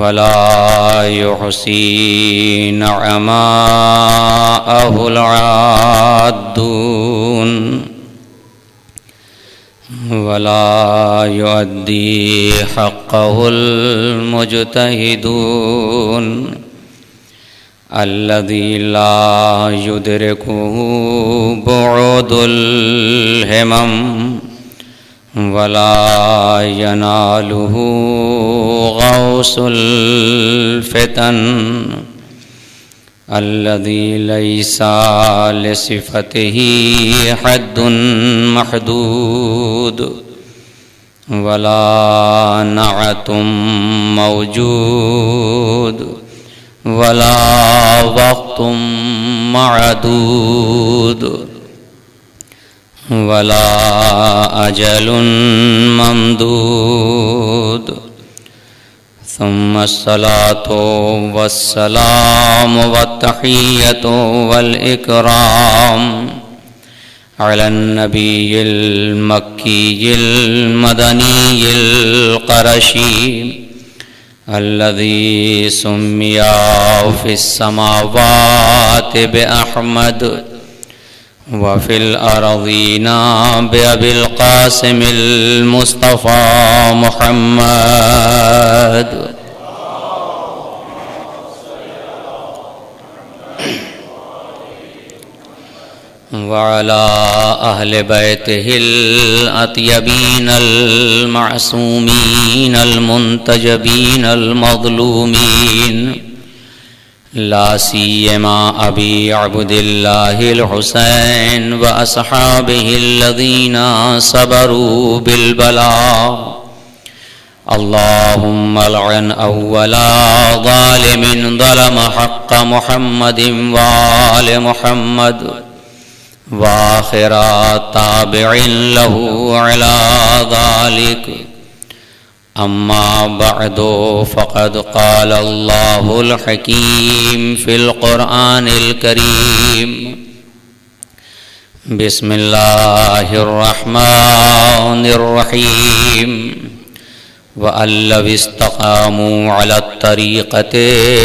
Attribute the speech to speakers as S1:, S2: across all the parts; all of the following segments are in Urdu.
S1: ولا يحصي نعماءه العادون ولا يؤدي حقه المجتهدون الذي لا يدركه بعد الهمم ولا يناله غوص الفتن الذي ليس لصفته حد محدود ولا نعت موجود ولا وقت معدود ولا أجل ممدود ثم الصلاة والسلام والتحية والإكرام على النبي المكي المدني القرشي الذي سمي في السماوات بأحمد وفي الأرضين بأبي القاسم المصطفى محمد وعلى أهل بيته الأطيبين المعصومين المنتجبين المظلومين لا سيما أبي عبد الله الحسين وأصحابه الذين صبروا بالبلاء اللهم لعن أول ظالم ظلم حق محمد وآل محمد وآخر تابع له على ذلك أما بعد فقد قال الله الحكيم في القرآن الكريم بسم الله الرحمن الرحيم وأن لو استقاموا على الطريقة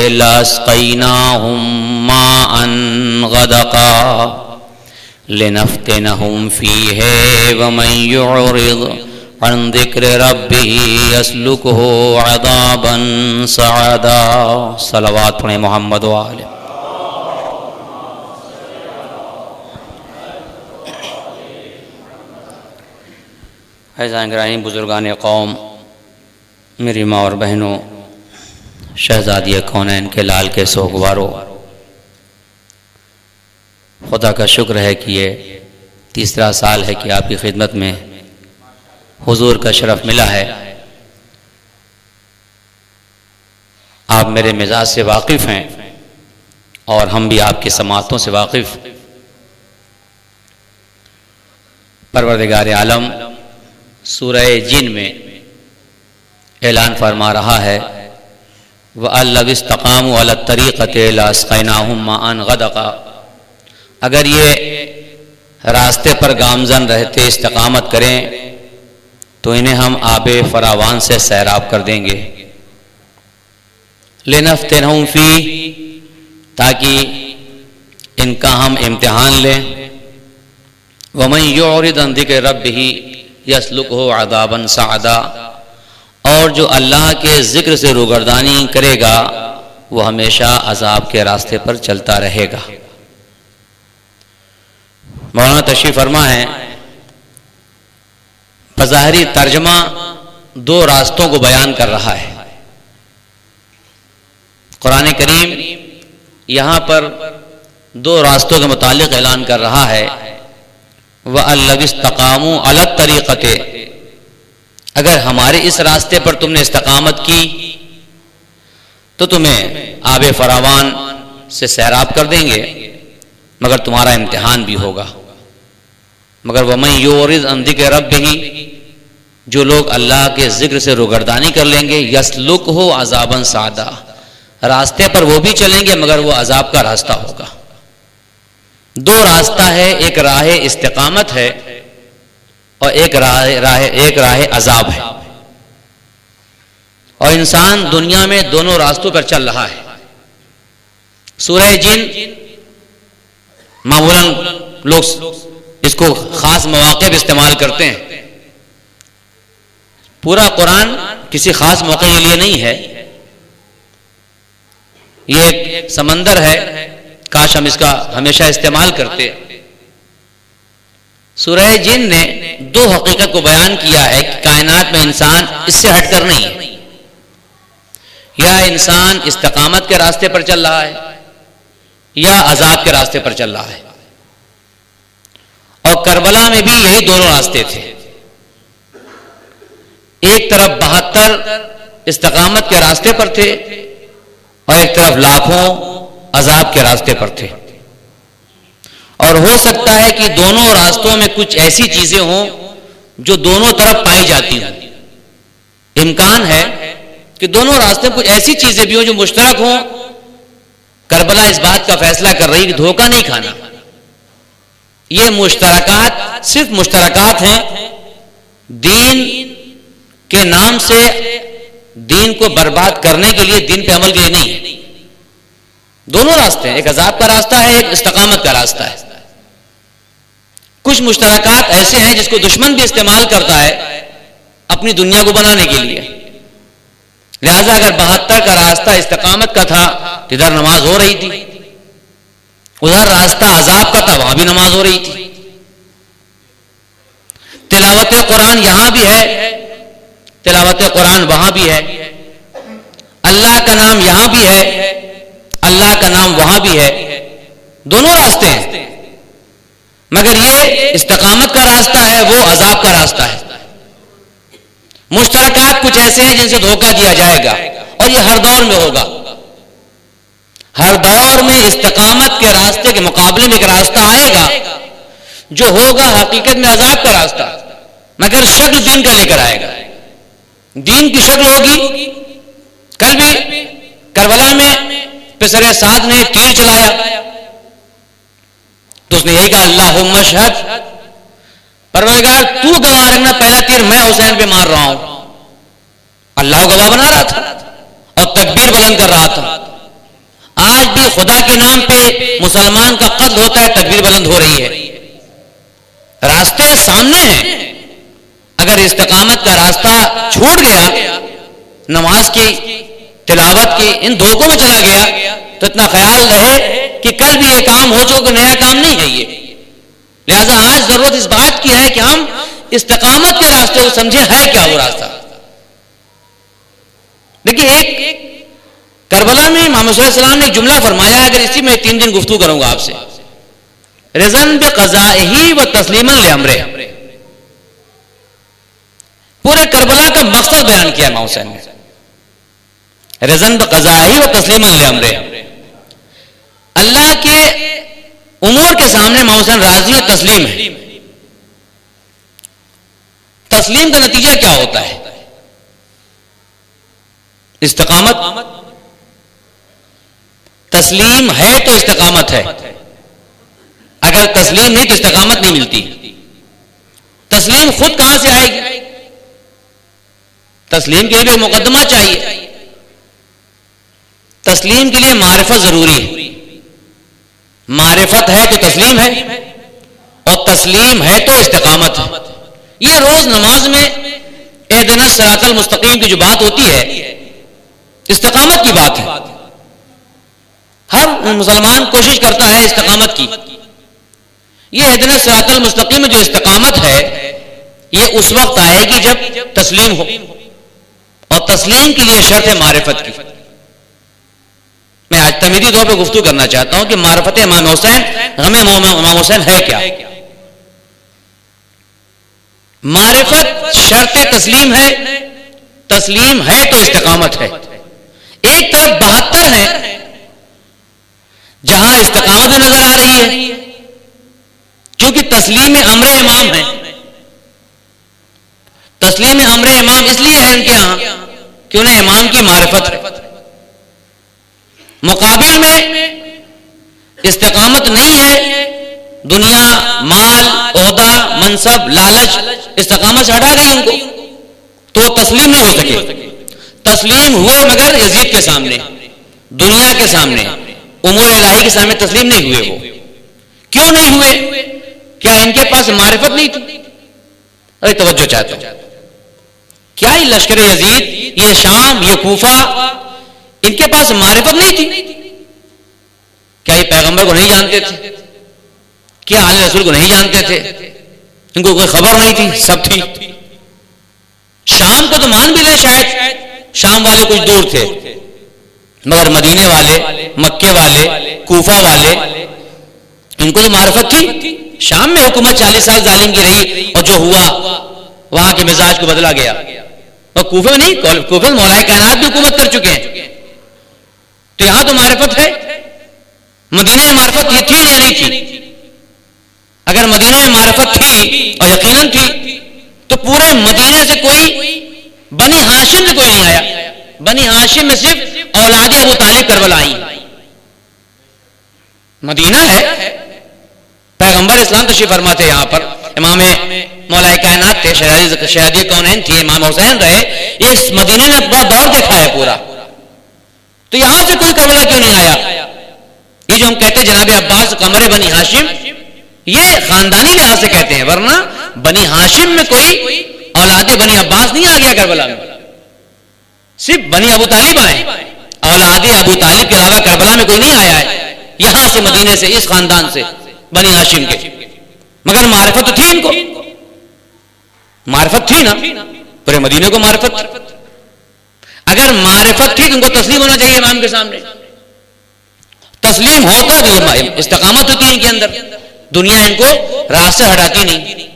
S1: لأسقيناهم ماء غدقا لنفتنهم فيه ومن يعرض عن ذکر ربه يسلكه عذابا صعدا صلوات پڑھیں محمد و آلہ. عزیزان گرامی، بزرگان قوم، میری ماں اور بہنوں، شہزادی کونین کے لال کے سوگواروں، خدا کا شکر ہے کہ یہ تیسرا سال ہے کہ آپ کی خدمت میں حضور کا شرف ملا ہے. آپ میرے مزاج سے واقف ہیں اور ہم بھی آپ کی سماعتوں سے واقف. پروردگار عالم سورہ جن میں اعلان فرما رہا ہے وَأَن لَّوِ اسْتَقَامُوا عَلَى الطَّرِيقَةِ لَأَسْقَيْنَاهُم مَّاءً غَدَقًا. اگر یہ راستے پر گامزن رہتے استقامت کریں تو انہیں ہم آب فراوان سے سیراب کر دیں گے. لِنَفْتِنَهُمْ فِيهِ، تاکہ ان کا ہم امتحان لیں. وَمَن يُعْرِضْ عَن ذِكْرِ رَبِّهِ يَسْلُكْهُ عَذَابًا صَعَدًا، اور جو اللہ کے ذکر سے روگردانی کرے گا وہ ہمیشہ عذاب کے راستے پر چلتا رہے گا. مولانا تشریف فرما ہے بظاہری ترجمہ دو راستوں کو بیان کر رہا ہے. قرآن کریم یہاں پر دو راستوں کے متعلق اعلان کر رہا ہے وَأَن لَّوِ اسْتَقَامُوا عَلَى الطَّرِيقَةِ، اگر ہمارے اس راستے پر تم نے استقامت کی تو تمہیں آب فراوان سے سیراب کر دیں گے، مگر تمہارا امتحان بھی ہوگا. مگر وَمَن يُعْرِضْ عَن ذِكْرِ رَبِّهِ، جو لوگ اللہ کے ذکر سے روگردانی کر لیں گے يَسْلُكْهُ عَذَابًا صَعَدًا، راستے پر وہ بھی چلیں گے مگر وہ عذاب کا راستہ ہوگا. دو راستہ ہے، ایک راہ استقامت ہے اور ایک راہ عذاب ہے. اور انسان دنیا میں دونوں راستوں پر چل رہا ہے۔ سورہ جن معمولاً لوگ اس کو خاص مواقع پہ استعمال کرتے ہیں، پورا قرآن کسی خاص موقع کے لیے نہیں ہے۔ یہ ایک سمندر ہے، کاش ہم اس کا ہمیشہ استعمال کرتے۔ سورہ جن نے دو حقیقت کو بیان کیا ہے کہ کائنات میں انسان اس سے ہٹ کر نہیں ہے، یا انسان استقامت کے راستے پر چل رہا ہے یا عذاب کے راستے پر چل رہا ہے۔ اور کربلا میں بھی یہی دونوں راستے تھے، ایک طرف 72 استقامت کے راستے پر تھے اور ایک طرف لاکھوں عذاب کے راستے پر تھے۔ اور ہو سکتا ہے کہ دونوں راستوں میں کچھ ایسی چیزیں ہوں جو دونوں طرف پائی جاتی ہوں، امکان ہے کہ دونوں راستے میں کچھ ایسی چیزیں بھی ہوں جو مشترک ہوں۔ کربلا اس بات کا فیصلہ کر رہی کہ دھوکہ نہیں کھانا، یہ مشترکات صرف مشترکات ہیں، دین کے نام سے دین کو برباد کرنے کے لیے، دین پہ عمل کے لیے نہیں۔ دونوں راستے ہیں، ایک عذاب کا راستہ ہے، ایک استقامت کا راستہ ہے۔ کچھ مشترکات ایسے ہیں جس کو دشمن بھی استعمال کرتا ہے اپنی دنیا کو بنانے کے لیے، لہذا اگر 72 کا راستہ استقامت کا تھا تو ادھر نماز ہو رہی تھی، ادھر راستہ عذاب کا تھا وہاں بھی نماز ہو رہی تھی۔ تلاوت قرآن یہاں بھی ہے، تلاوت قرآن وہاں بھی ہے، اللہ کا نام یہاں بھی ہے، اللہ کا نام وہاں بھی ہے، دونوں راستے ہیں، مگر یہ استقامت کا راستہ ہے، وہ عذاب کا راستہ ہے۔ مشترکات کچھ ایسے ہیں جن سے دھوکہ دیا جائے گا، اور یہ ہر دور میں ہوگا۔ ہر دور میں استقامت کے راستے کے مقابلے میں ایک راستہ آئے گا جو ہوگا حقیقت میں عذاب کا راستہ، مگر شکل دین کا لے کر آئے گا، دین کی شکل ہوگی۔ کل بھی کربلا میں پسر سعد نے تیر چلایا تو اس نے یہی کہا اللہم اشہد، پروردگار تو گواہ رکھنا پہلا تیر میں حسین پہ مار رہا ہوں۔ اللہ گواہ بنا رہا تھا اور تکبیر بلند کر رہا تھا۔ آج بھی خدا کے نام پہ مسلمان کا قتل ہوتا ہے، تکبیر بلند ہو رہی ہے، راستے سامنے ہیں۔ اگر استقامت کا راستہ چھوٹ گیا، نماز کی، تلاوت کی، ان دھوکوں میں چلا گیا، تو اتنا خیال رہے کہ کل بھی یہ کام ہو چکا، نیا کام نہیں ہے یہ۔ لہذا آج ضرورت اس بات کی ہے کہ ہم استقامت کے راستے کو سمجھیں ہے کیا وہ راستہ۔ دیکھیے ایک کربلا میں محمد صلی اللہ علیہ وسلم نے ایک جملہ فرمایا ہے، اگر اسی میں 3 دن گفتگو کروں گا آپ سے، رضن بقضائہ و تسلیما لامرہ۔ پورے کربلا کا مقصد بیان کیا امام حسین نے، رضن بقضائہ و تسلیما لامرہ۔ اللہ کے امور کے سامنے امام حسین راضی ہے، تسلیم ہے۔ تسلیم کا نتیجہ کیا ہوتا ہے؟ استقامت۔ تسلیم ہے تو استقامت ہے، اگر تسلیم نہیں تو استقامت نہیں ملتی۔ تسلیم خود کہاں سے آئے گی؟ تسلیم کے لیے مقدمہ چاہیے، تسلیم کے لیے معرفت ضروری ہے۔ معرفت ہے تو تسلیم ہے، اور تسلیم ہے تو استقامت ہے۔ یہ روز نماز میں اہدنا الصراط المستقیم کی جو بات ہوتی ہے، استقامت کی بات ہے۔ ہر مسلمان کوشش کرتا ہے استقامت کی۔ یہ اہدنا الصراط المستقیم میں جو استقامت ہے، یہ اس وقت آئے گی جب تسلیم ہو، اور تسلیم کے لیے شرط ہے معرفت کی۔ میں آج تمہیدی طور پہ گفتگو کرنا چاہتا ہوں کہ معرفت امام حسین، غم امام حسین ہے کیا؟ معرفت شرط تسلیم ہے، تسلیم ہے تو استقامت ہے۔ ایک طرف 72 ہے جہاں استقامت بھی نظر آ رہی ہے، کیونکہ تسلیم امر امام ہے۔ تسلیم امر امام اس لیے ہے ان کے ہاں کہ انہیں امام کی معرفت ہے۔ مقابل میں استقامت نہیں ہے، دنیا، مال، عہدہ، منصب، لالچ، استقامت سے ہٹا گئی ان کو، تو تسلیم نہیں ہو سکے۔ تسلیم ہوئے مگر یزید کے سامنے، دنیا کے سامنے، امور الہی کے سامنے تسلیم نہیں ہوئے. وہ کیوں نہیں ہوئے؟ کیا ان کے پاس معرفت نہیں تھی؟ ارے توجہ چاہتا ہوں، کیا یہ لشکر یزید، یہ شام، یہ کوفہ، ان کے پاس معرفت نہیں تھی؟ کیا یہ پیغمبر کو نہیں جانتے تھے؟ کیا آل رسول کو نہیں جانتے تھے؟ ان کو کوئی خبر نہیں تھی؟ سب تھی. شام کو تو مان بھی لے شاید، شام والے کچھ دور تھے، مگر مدینے والے، مکے والے، کوفہ والے، ان کو تو معرفت تھی. شام میں حکومت 40 سال ظالم کی رہی، اور جو ہوا وہاں کے مزاج کو بدلا گیا. اور کوفہ میں نہیں، کوفہ میں مولا کائنات بھی حکومت کر چکے ہیں. تو یہاں تو معرفت ہے. مدینے میں معرفت یہ تھی یا نہیں تھی؟ اگر مدینے میں معرفت تھی، اور یقیناً تھی، تو پورے مدینے سے کوئی بنی ہاشم میں کوئی نہیں آیا. بنی ہاشم میں صرف اولاد ابو طالب کربلا آئی. مدینہ ہے، پیغمبر اسلام تشریف فرما تھے یہاں پر، امام مولا کائنات تھے، شہزادی کونین تھے، امام حسین رہے. اس مدینے نے بڑا دور دیکھا ہے پورا. تو یہاں سے کوئی کربلا کیوں نہیں آیا؟ یہ جو ہم کہتے ہیں جناب عباس قمر بنی ہاشم، یہ خاندانی لحاظ سے کہتے ہیں، ورنہ بنی ہاشم میں کوئی اولاد بنی عباس نہیں آ گیا کربلا میں. صرف بنی ابو طالب آئے، اولاد ابو طالب کے علاوہ کربلا میں کوئی نہیں آیا ہے. یہاں سے مدینے سے، اس خاندان سے، بنی ہاشم کے. مگر معرفت تو تھی ان کو، معرفت تھی نا، پورے مدینے کو معرفت. اگر معرفت تھی تو ان کو تسلیم ہونا چاہیے امام کے سامنے. تسلیم ہوتا تو استقامت ہوتی ان کے اندر، دنیا ان کو راستے ہٹاتی نہیں.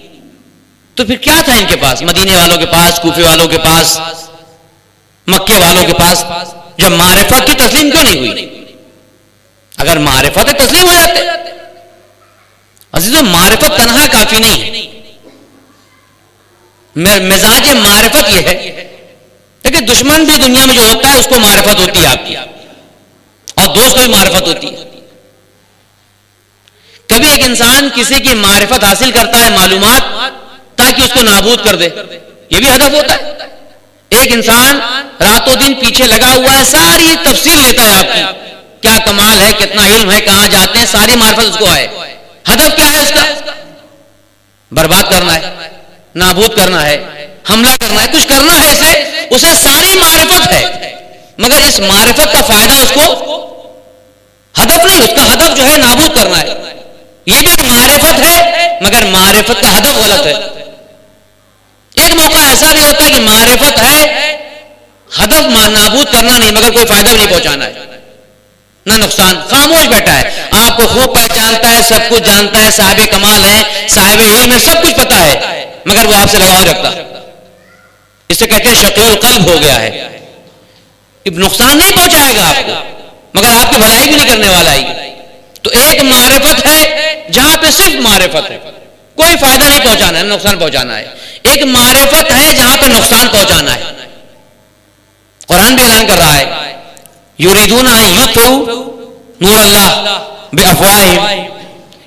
S1: تو پھر کیا تھا ان کے پاس، مدینے والوں کے پاس، کوفے والوں کے پاس، مکے والوں کے پاس؟ جب معرفت تھی تسلیم کیوں نہیں ہوئی؟ اگر معرفت ہے تسلیم ہو جاتے. عزیزو، معرفت تنہا کافی نہیں ہے. مزاج معرفت یہ ہے کہ دشمن بھی دنیا میں جو ہوتا ہے اس کو معرفت ہوتی ہے آپ کی، اور دوست کو بھی معرفت ہوتی ہے. کبھی ایک انسان کسی کی معرفت حاصل کرتا ہے، معلومات، تاکہ اس کو نابود کر دے. یہ بھی ہدف ہوتا ہے. ایک انسان راتوں دن پیچھے لگا ہوا ہے، ساری تفصیل لیتا ہے آپ کی، کیا کمال ہے، کتنا علم ہے، کہاں جاتے ہیں، ساری معرفت اس کو ہے. ہدف کیا ہے اس کا؟ برباد کرنا ہے، نابود کرنا ہے، حملہ کرنا ہے، کچھ کرنا ہے. اسے ساری معرفت ہے، مگر اس معرفت کا فائدہ اس کو ہدف نہیں. اس کا ہدف جو ہے نابود کرنا ہے. یہ بھی معرفت ہے، مگر معرفت کا ہدف غلط ہے. ایک موقع ایسا بھی ہوتا ہے کہ معرفت ہے، ہدف نابود کرنا نہیں، مگر کوئی فائدہ بھی نہیں پہنچانا ہے، نہ نقصان. خاموش بیٹھا ہے، آپ کو خوب پہچانتا ہے، سب کچھ جانتا ہے، صاحب کمال ہے، صاحب علم ہے، سب کچھ پتا ہے، مگر وہ آپ سے لگاؤ نہیں رکھتا. اس سے کہتے ہیں شقی قلب ہو گیا ہے. نقصان نہیں پہنچائے گا آپ کو، مگر آپ کی بھلائی بھی نہیں کرنے والا ہے. تو ایک معرفت ہے جہاں پہ صرف معرفت ہے، کوئی فائدہ نہیں پہنچانا ہے، نقصان پہنچانا ہے. ایک معرفت ہے جہاں پہ نقصان پہنچانا ہے. قرآن بھی اعلان کر رہا ہے، یریدون ان یطفئوا نور اللہ بافواہہم.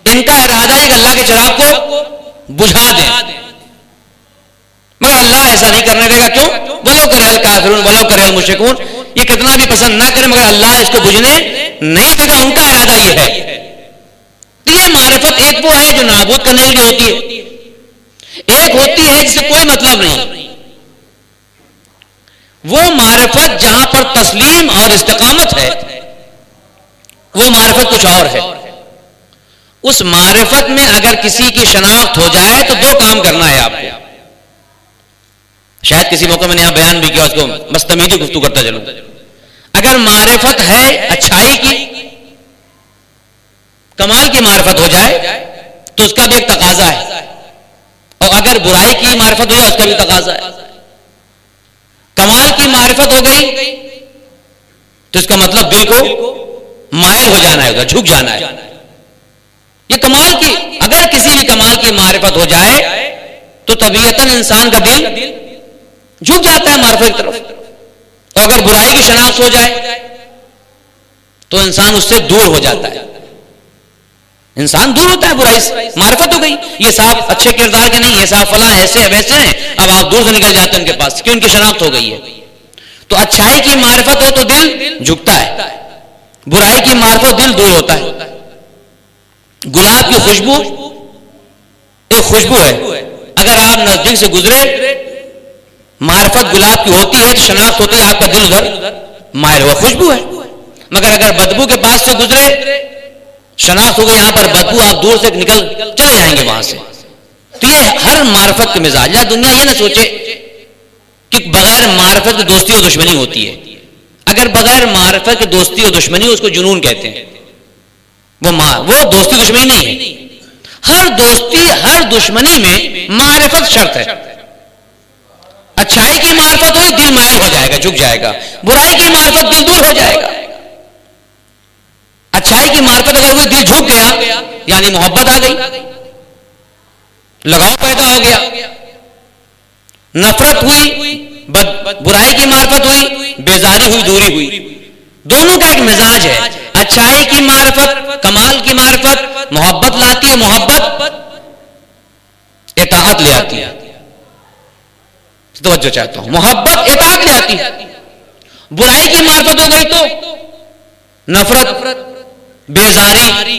S1: ان کا ارادہ ہے کہ اللہ کے چراغ کو بجھا دیں، مگر اللہ ایسا نہیں کرنے دے گا. کیوں؟ ولو کرہ الکافرون ولو کرہ المشرکون. یہ کتنا بھی پسند نہ کرے مگر اللہ اس کو بجھنے نہیں دے گا. ان کا ارادہ یہ ہے. یہ معرفت ایک وہ ہے جو نابود کرنے کے لیے ہوتی ہے، ایک ہوتی ہے جس سے کوئی مطلب نہیں. وہ معرفت جہاں پر تسلیم اور استقامت ہے، وہ معرفت کچھ اور ہے. اس معرفت میں اگر کسی کی شناخت ہو جائے تو دو کام کرنا ہے آپ کو. شاید کسی موقع میں نے یہاں بیان بھی کیا، اس کو مستمیدی گفتگو کرتا چلوں. اگر معرفت ہے اچھائی کی، کمال کی معرفت ہو جائے تو اس کا بھی ایک تقاضا ہے، اور اگر برائی کی معرفت ہو جائے اس کا بھی تقاضا ہے. کمال کی معرفت ہو گئی تو اس کا مطلب دل کو مائل ہو جانا ہے، جھک جانا ہے. یہ کمال کی، اگر کسی بھی کمال کی معرفت ہو جائے تو طبیعتاً انسان کا دل جھک جاتا ہے معرفت کی طرف. اور اگر برائی کی شناخت ہو جائے تو انسان اس سے دور ہو جاتا ہے. انسان دور ہوتا ہے برائی سے. معرفت ہو گئی، یہ صاحب اچھے کردار کے نہیں، یہ صاحب فلاں ایسے ویسے ہیں، اب آپ دور سے نکل جاتے ہیں ان کے پاس، کیوں؟ ان کی شناخت ہو گئی ہے. تو اچھائی کی معرفت ہو تو دل جھکتا ہے، برائی کی معرفت دل دور ہوتا ہے. گلاب کی خوشبو ایک خوشبو ہے، اگر آپ نزدیک سے گزرے، معرفت گلاب کی ہوتی ہے، شناخت ہوتی ہے، آپ کا دل ادھر مائل ہوا، خوشبو ہے. مگر اگر بدبو کے پاس سے گزرے، شناخت ہو گئی یہاں پر بدبو، آپ دور سے نکل چلے جائیں گے وہاں سے. تو یہ ہر معرفت کے مزاج ہے. دنیا یہ نہ سوچے کہ بغیر معرفت کی دوستی اور دشمنی ہوتی ہے. اگر بغیر معرفت کی دوستی اور دشمنی اس کو جنون کہتے ہیں. وہ دوستی دشمنی نہیں ہے. ہر دوستی ہر دشمنی میں معرفت شرط ہے. اچھائی کی معرفت ہوئی دل مائل ہو جائے گا، جھک جائے گا. برائی کی معرفت دل دور ہو جائے گا. اچھائی کی معرفت اگر ہوئی دل جھک گیا یعنی محبت آ گئی، لگاؤ پیدا ہو گیا. نفرت ہوئی، برائی کی معرفت ہوئی، بیزاری ہوئی، دوری ہوئی. دونوں کا ایک مزاج ہے. اچھائی کی معرفت، کمال کی معرفت محبت لاتی ہے، محبت اطاعت لے آتی ہے. توجہ چاہتا ہوں، محبت اطاعت لے آتی ہے. برائی کی معرفت ہو گئی تو نفرت، بیزاری.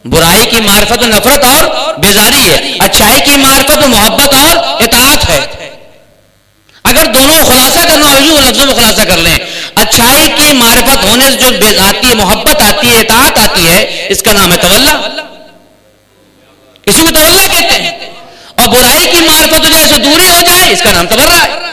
S1: برائی کی معرفت نفرت اور بیزاری ہے. اچھائی کی معرفت محبت اور اطاعت ہے. اگر دونوں خلاصہ کرنا ہو، یوں لفظوں میں خلاصہ کر لیں، اچھائی کی معرفت ہونے سے جو آتی ہے، محبت آتی ہے، اطاعت آتی ہے، اس کا نام ہے تولا. اسی کو تولا کہتے ہیں. اور برائی کی معرفت جو ہے دوری ہو جائے، اس کا نام تبرہ ہے.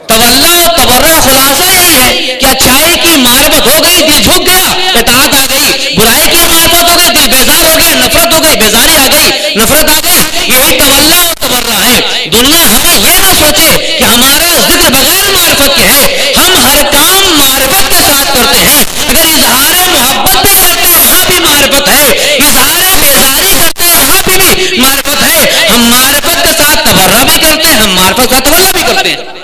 S1: تولا اور تبرہ خلاصہ یہی ہے کہ اچھائی کی معرفت ہو گئی، دل جھک گیا، اطاعت آ گئی. برائی کی معرفت ہو گئی، دل بیزار ہو گیا، نفرت ہو گئی، بیزاری آ گئی، نفرت آ گئی. یہی تولا اور تبرہ ہے. دنیا ہمیں یہ نہ سوچے کہ ہمارا ذکر بغیر معرفت کے ہے. ہم ہر کام معرفت کے ساتھ کرتے ہیں. اگر اظہار محبت بھی کرتے ہیں وہاں بھی معرفت ہے، اظہار بیزاری کرتے ہیں وہاں بھی معرفت ہے. ہم معرفت کے ساتھ تبرہ بھی کرتے ہیں، ہم معرفت کے ساتھ تولا بھی کرتے ہیں.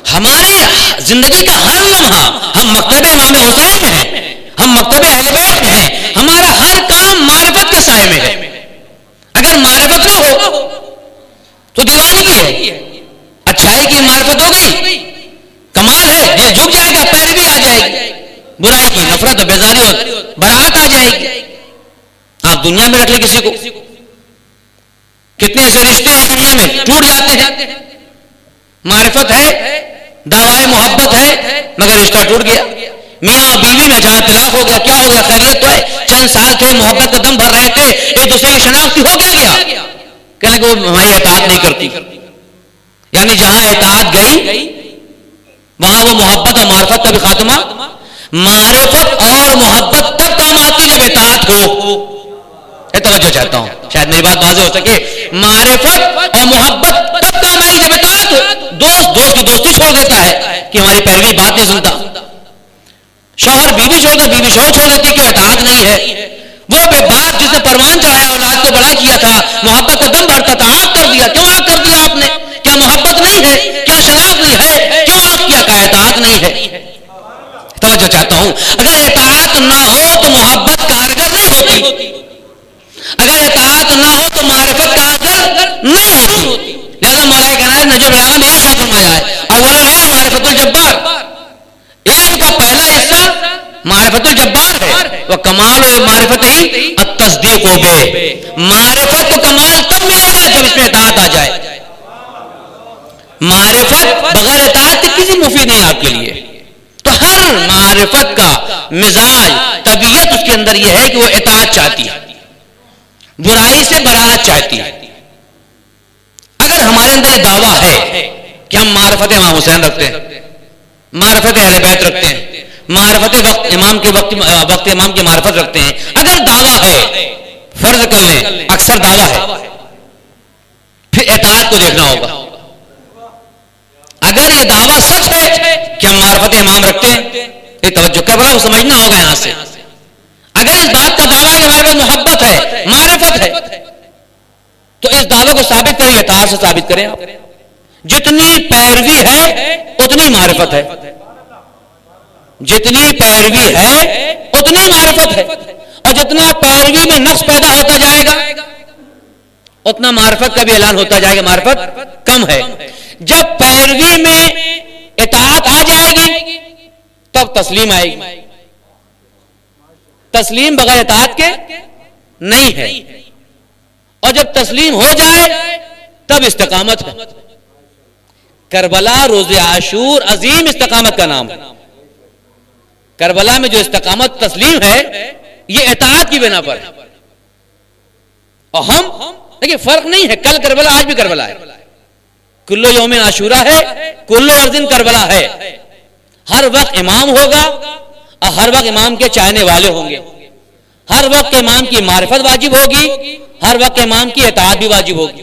S1: ہماری زندگی کا ہر لمحہ، ہم مکتب امام حسین میں ہیں، ہم مکتب اہل بیت میں ہیں، ہمارا ہر کام معرفت کے سائے میں ہے. اگر معرفت نہ ہو تو دیوانگی ہے. اچھائی کی معرفت ہو گئی، کمال ہے، دل جھک جائے گا، پیروی آ جائے گی. برائی کی نفرت اور بیزاری اور برات آ جائے گی. آپ دنیا میں رکھ لیں کسی کو، کتنے ایسے رشتے ہیں دنیا میں ٹوٹ جاتے ہیں. معرفت ہے، دعوی محبت ہے، مگر رشتہ ٹوٹ گیا. میاں اور بیوی میں جہاں طلاق ہو گیا، کیا ہو گیا؟ خیریت تو ہے، چند سال تھے، محبت کا دم بھر رہے تھے، ایک دوسرے کی شناختی ہو گیا. کہنے کہ وہ ہماری اطاعت نہیں کرتی. یعنی جہاں اطاعت گئی وہاں وہ محبت اور معرفت کا بھی خاتمہ. معرفت اور محبت تب کام آتی جب اطاعت ہو. توجہ چاہتا ہوں، شاید میری بات واضح ہو سکے. معرفت اور محبت تب کام آئی جب اطاعت ہو. دوست کی دوستی چھوڑ دیتا ہے کہ ہماری پیروی بات نہیں سنتا. شوہر بیوی چھوڑ کر بیوی شوہر چھوڑ دیتی کہ اطاعت نہیں ہے. وہ بے باپ جس نے پروان چڑھایا، اولاد کو بڑا کیا تھا، محبت کا دم بھرتا تھا، آگ کر دیا. کیوں آگ کر دیا آپ نے؟ کیا محبت نہیں ہے؟ کیا شناخت نہیں ہے؟ کیوں آگ کیا؟ کہا اطاعت نہیں ہے. توجہ چاہتا ہوں، اگر اطاعت نہ ہو تو محبت کارگر نہیں ہوتی. اگر اطاعت نہ ہو تو معرفت کارگر نہیں ہوتی. لہذا مولا کائنات نے نجم العالم میں یہ فرمایا ہے، اول العلم معرفت الجبار. علم کا پہلا حصہ معرفت الجبار ہے. وہ کمال معرفت ہی التصدیق ہو بے. معرفت کا کمال تب ملے گا جب اس میں اطاعت آ جائے. معرفت بغیر اطاعت کسی مفید نہیں آپ کے لیے. تو ہر معرفت کا مزاج، طبیعت اس کے اندر یہ ہے کہ وہ اطاعت چاہتی ہے، برائی سے برات چاہتی ہے. اگر ہمارے اندر یہ دعویٰ ہے کہ ہم معرفت امام حسین رکھتے ہیں، معرفت اہل بیت رکھتے ہیں، معرفت وقت امام کی معرفت رکھتے ہیں، اگر دعویٰ ہے، فرض کر لیں اکثر دعویٰ ہے، پھر اطاعت کو دیکھنا ہوگا. اگر یہ دعویٰ سچ ہے کہ ہم معرفت امام رکھتے ہیں، یہ توجہ کر رہا ہوں، سمجھنا ہوگا یہاں سے. اگر اس بات کا دعویٰ ہے کہ ہمارے پاس محبت ہے، معرفت ہے، تو اس دعوے کو ثابت کریں، اطاعت سے ثابت کریں. آپ جتنی پیروی ہے اتنی معرفت ہے، جتنی پیروی ہے اتنی معرفت ہے. اور جتنا پیروی میں نقص پیدا ہوتا جائے گا اتنا معرفت کا بھی اعلان ہوتا جائے گا معرفت کم ہے. جب پیروی میں اطاعت آ جائے گی تب تسلیم آئے گی. تسلیم بغیر اطاعت کے نہیں ہے. اور جب تسلیم ہو جائے تب استقامت ہے. کربلا روز عاشور عظیم استقامت کا نام ہے. کربلا میں جو استقامت تسلیم ہے یہ اطاعت کی بنا پر ہے. اور ہم دیکھیں فرق نہیں ہے, کل کربلا آج بھی کربلا ہے. کلو یوم عاشورہ ہے, کلو ارض کربلا ہے. ہر وقت امام ہوگا اور ہر وقت امام کے چاہنے والے ہوں گے. ہر وقت امام کی معرفت واجب ہوگی, ہر وقت امام کی اطاعت بھی واجب ہوگی.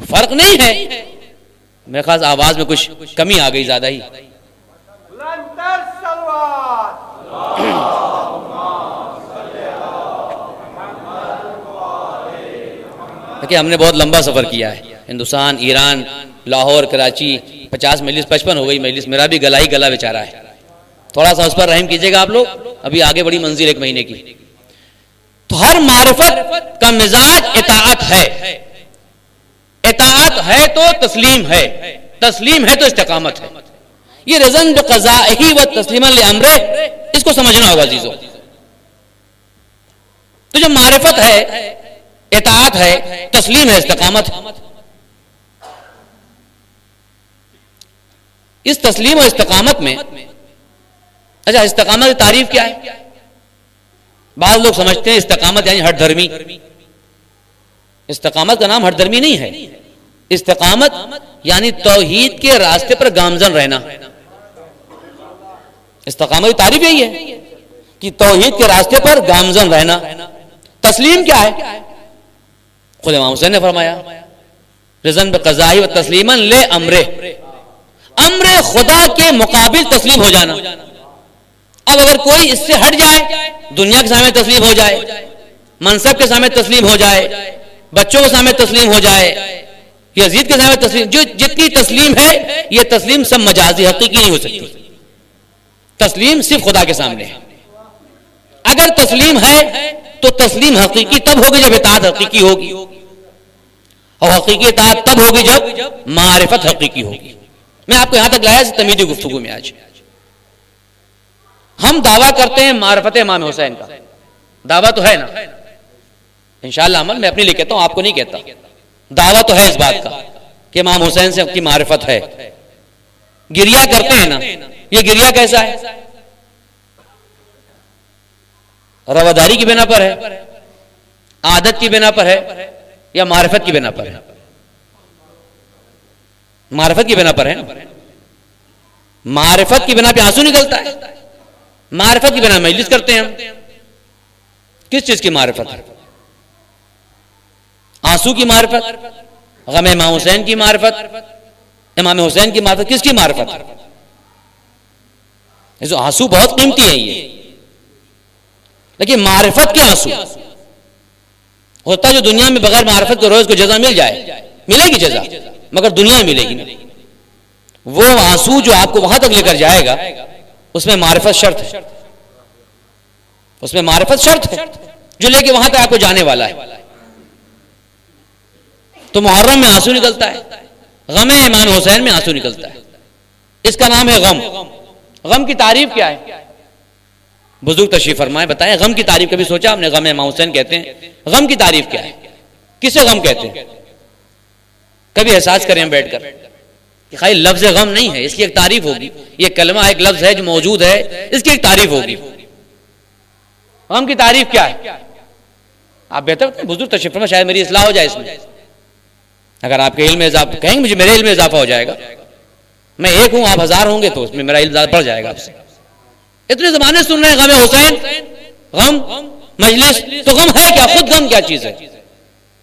S1: فرق نہیں ہے. میرے خاص آواز میں کچھ کمی آ گئی زیادہ ہی. کہ ہم نے بہت لمبا سفر کیا ہے, ہندوستان, ایران, لاہور, کراچی, 50 مجلس 55 ہو گئی مجلس. میرا بھی گلا ہی گلا بیچارہ ہے, تھوڑا سا اس پر رحم کیجئے گا آپ لوگ. ابھی آگے بڑی منزل 1 مہینے کی. تو ہر معرفت کا مزاج اطاعت ہے. اطاعت ہے تو تسلیم ہے, تسلیم ہے تو استقامت ہے. یہ رضن بقضائہ و تسلیما لامرہ, اس کو سمجھنا ہوگا عزیزو. تو جب معرفت ہے, اطاعت ہے, تسلیم ہے, استقامت ہے. اس تسلیم اور استقامت میں اچھا استقامت کی تعریف کیا ہے؟ بعض لوگ سمجھتے ہیں استقامت یعنی ہٹ دھرمی. استقامت کا نام ہٹ دھرمی نہیں ہے. استقامت یعنی توحید کے راستے پر گامزن رہنا. استقامت کی تعریف یہی ہے کہ توحید کے راستے پر گامزن رہنا. تسلیم کیا ہے؟ خود امام حسین نے فرمایا رضن بقضائہ و تسلیما لامرہ, امر خدا کے مقابل تسلیم ہو جانا. اب اگر کوئی اس سے ہٹ جائے, دنیا کے سامنے تسلیم ہو جائے, منصب کے سامنے تسلیم ہو جائے, بچوں کے سامنے تسلیم ہو جائے, یزید کے سامنے تسلیم, جو جتنی تسلیم ہے یہ تسلیم سب مجازی, حقیقی نہیں ہو سکتی. تسلیم صرف خدا کے سامنے ہے. اگر تسلیم ہے تو تسلیم حقیقی تب ہوگی جب اطاعت حقیقی ہوگی, اور حقیقی اطاعت تب ہوگی جب معرفت حقیقی ہوگی. میں آپ کو یہاں تک لایا تمیدی گفتگو میں. آج ہم دعویٰ کرتے ہیں معرفت امام حسین کا, دعویٰ تو ہے نا, انشاءاللہ عمل میں اپنے لیے کہتا ہوں, آپ کو نہیں کہتا. دعویٰ تو ہے اس بات کا کہ امام حسین سے کی معرفت ہے. گریہ کرتے ہیں نا, یہ گریہ کیسا ہے؟ رواداری کی بنا پر ہے, عادت کی بنا پر ہے, یا معرفت کی بنا پر ہے؟ معرفت کی بنا پر ہے. معرفت کی بنا پہ آنسو نکلتا ہے. معرفت کی بنا مجلس کرتے ہیں ہم. کس چیز کی معرفت ہے؟ آنسو کی معرفت, غم امام حسین کی معرفت, امام حسین کی معرفت. کس کی معرفت؟ آنسو بہت قیمتی ہے یہ, لیکن معرفت کے آنسو ہوتا ہے جو دنیا میں بغیر معرفت کے روز کو جزا مل جائے, ملے گی جزا, مگر دنیا میں ملے گی نہیں. وہ آنسو جو آپ کو وہاں تک لے کر جائے گا اس میں معرفت شرط ہے. اس میں معرفت شرط ہے جو لے کے وہاں تک آپ کو جانے والا ہے. تو محرم میں آنسو نکلتا ہے, غم امام حسین میں آنسو نکلتا ہے. اس کا نام ہے غم. غم کی تعریف کیا ہے؟ بزرگ تشریف فرمائے, بتائیں غم کی تعریف. کبھی سوچا ہم نے غم امام حسین کہتے ہیں, غم کی تعریف کیا ہے؟ کسے غم کہتے ہیں؟ کبھی احساس کریں بیٹھ کر کہ خالی لفظ غم نہیں ہے, اس کی ایک تعریف ہوگی. یہ کلمہ ایک لفظ ہے جو موجود ہے, اس کی ایک تعریف ہوگی. غم کی تعریف کیا ہے؟ آپ بہتر بتائیں, بزرگ تشریف فرمائے, شاید میری اصلاح ہو جائے اس میں. اگر آپ کے علم میں اضافہ کہیں گے, مجھے میرے علم میں اضافہ ہو جائے گا. میں 1 ہوں, آپ 1000 ہوں گے, تو اس میں میرا علم زیادہ بڑھ جائے گا آپ سے. اتنے زمانے سن رہے ہیں غم حسین, غم مجلس, تو غم ہے کیا؟ خود غم کیا چیز ہے؟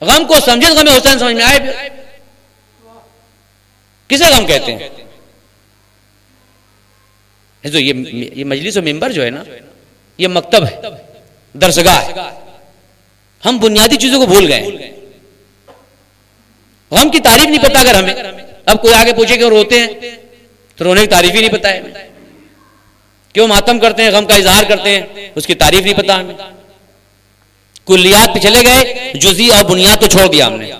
S1: غم کو سمجھے, غم حسین سمجھ میں آئے. کسے غم کہتے ہیں؟ یہ مجلس و منبر جو ہے نا, یہ مکتب ہے, درسگاہ ہے. ہم بنیادی چیزوں کو بھول گئے. غم کی تعریف نہیں پتا. اگر ہمیں اب کوئی آگے پوچھے کہ روتے ہیں, تو رونے کی تعریف ہی نہیں پتا ہے. کیوں ماتم کرتے ہیں, غم کا اظہار کرتے ہیں, اس کی تعریف نہیں پتا ہمیں. کلیات پہ چلے گئے، جزئی اور بنیاد کو چھوڑ دیا ہم نے.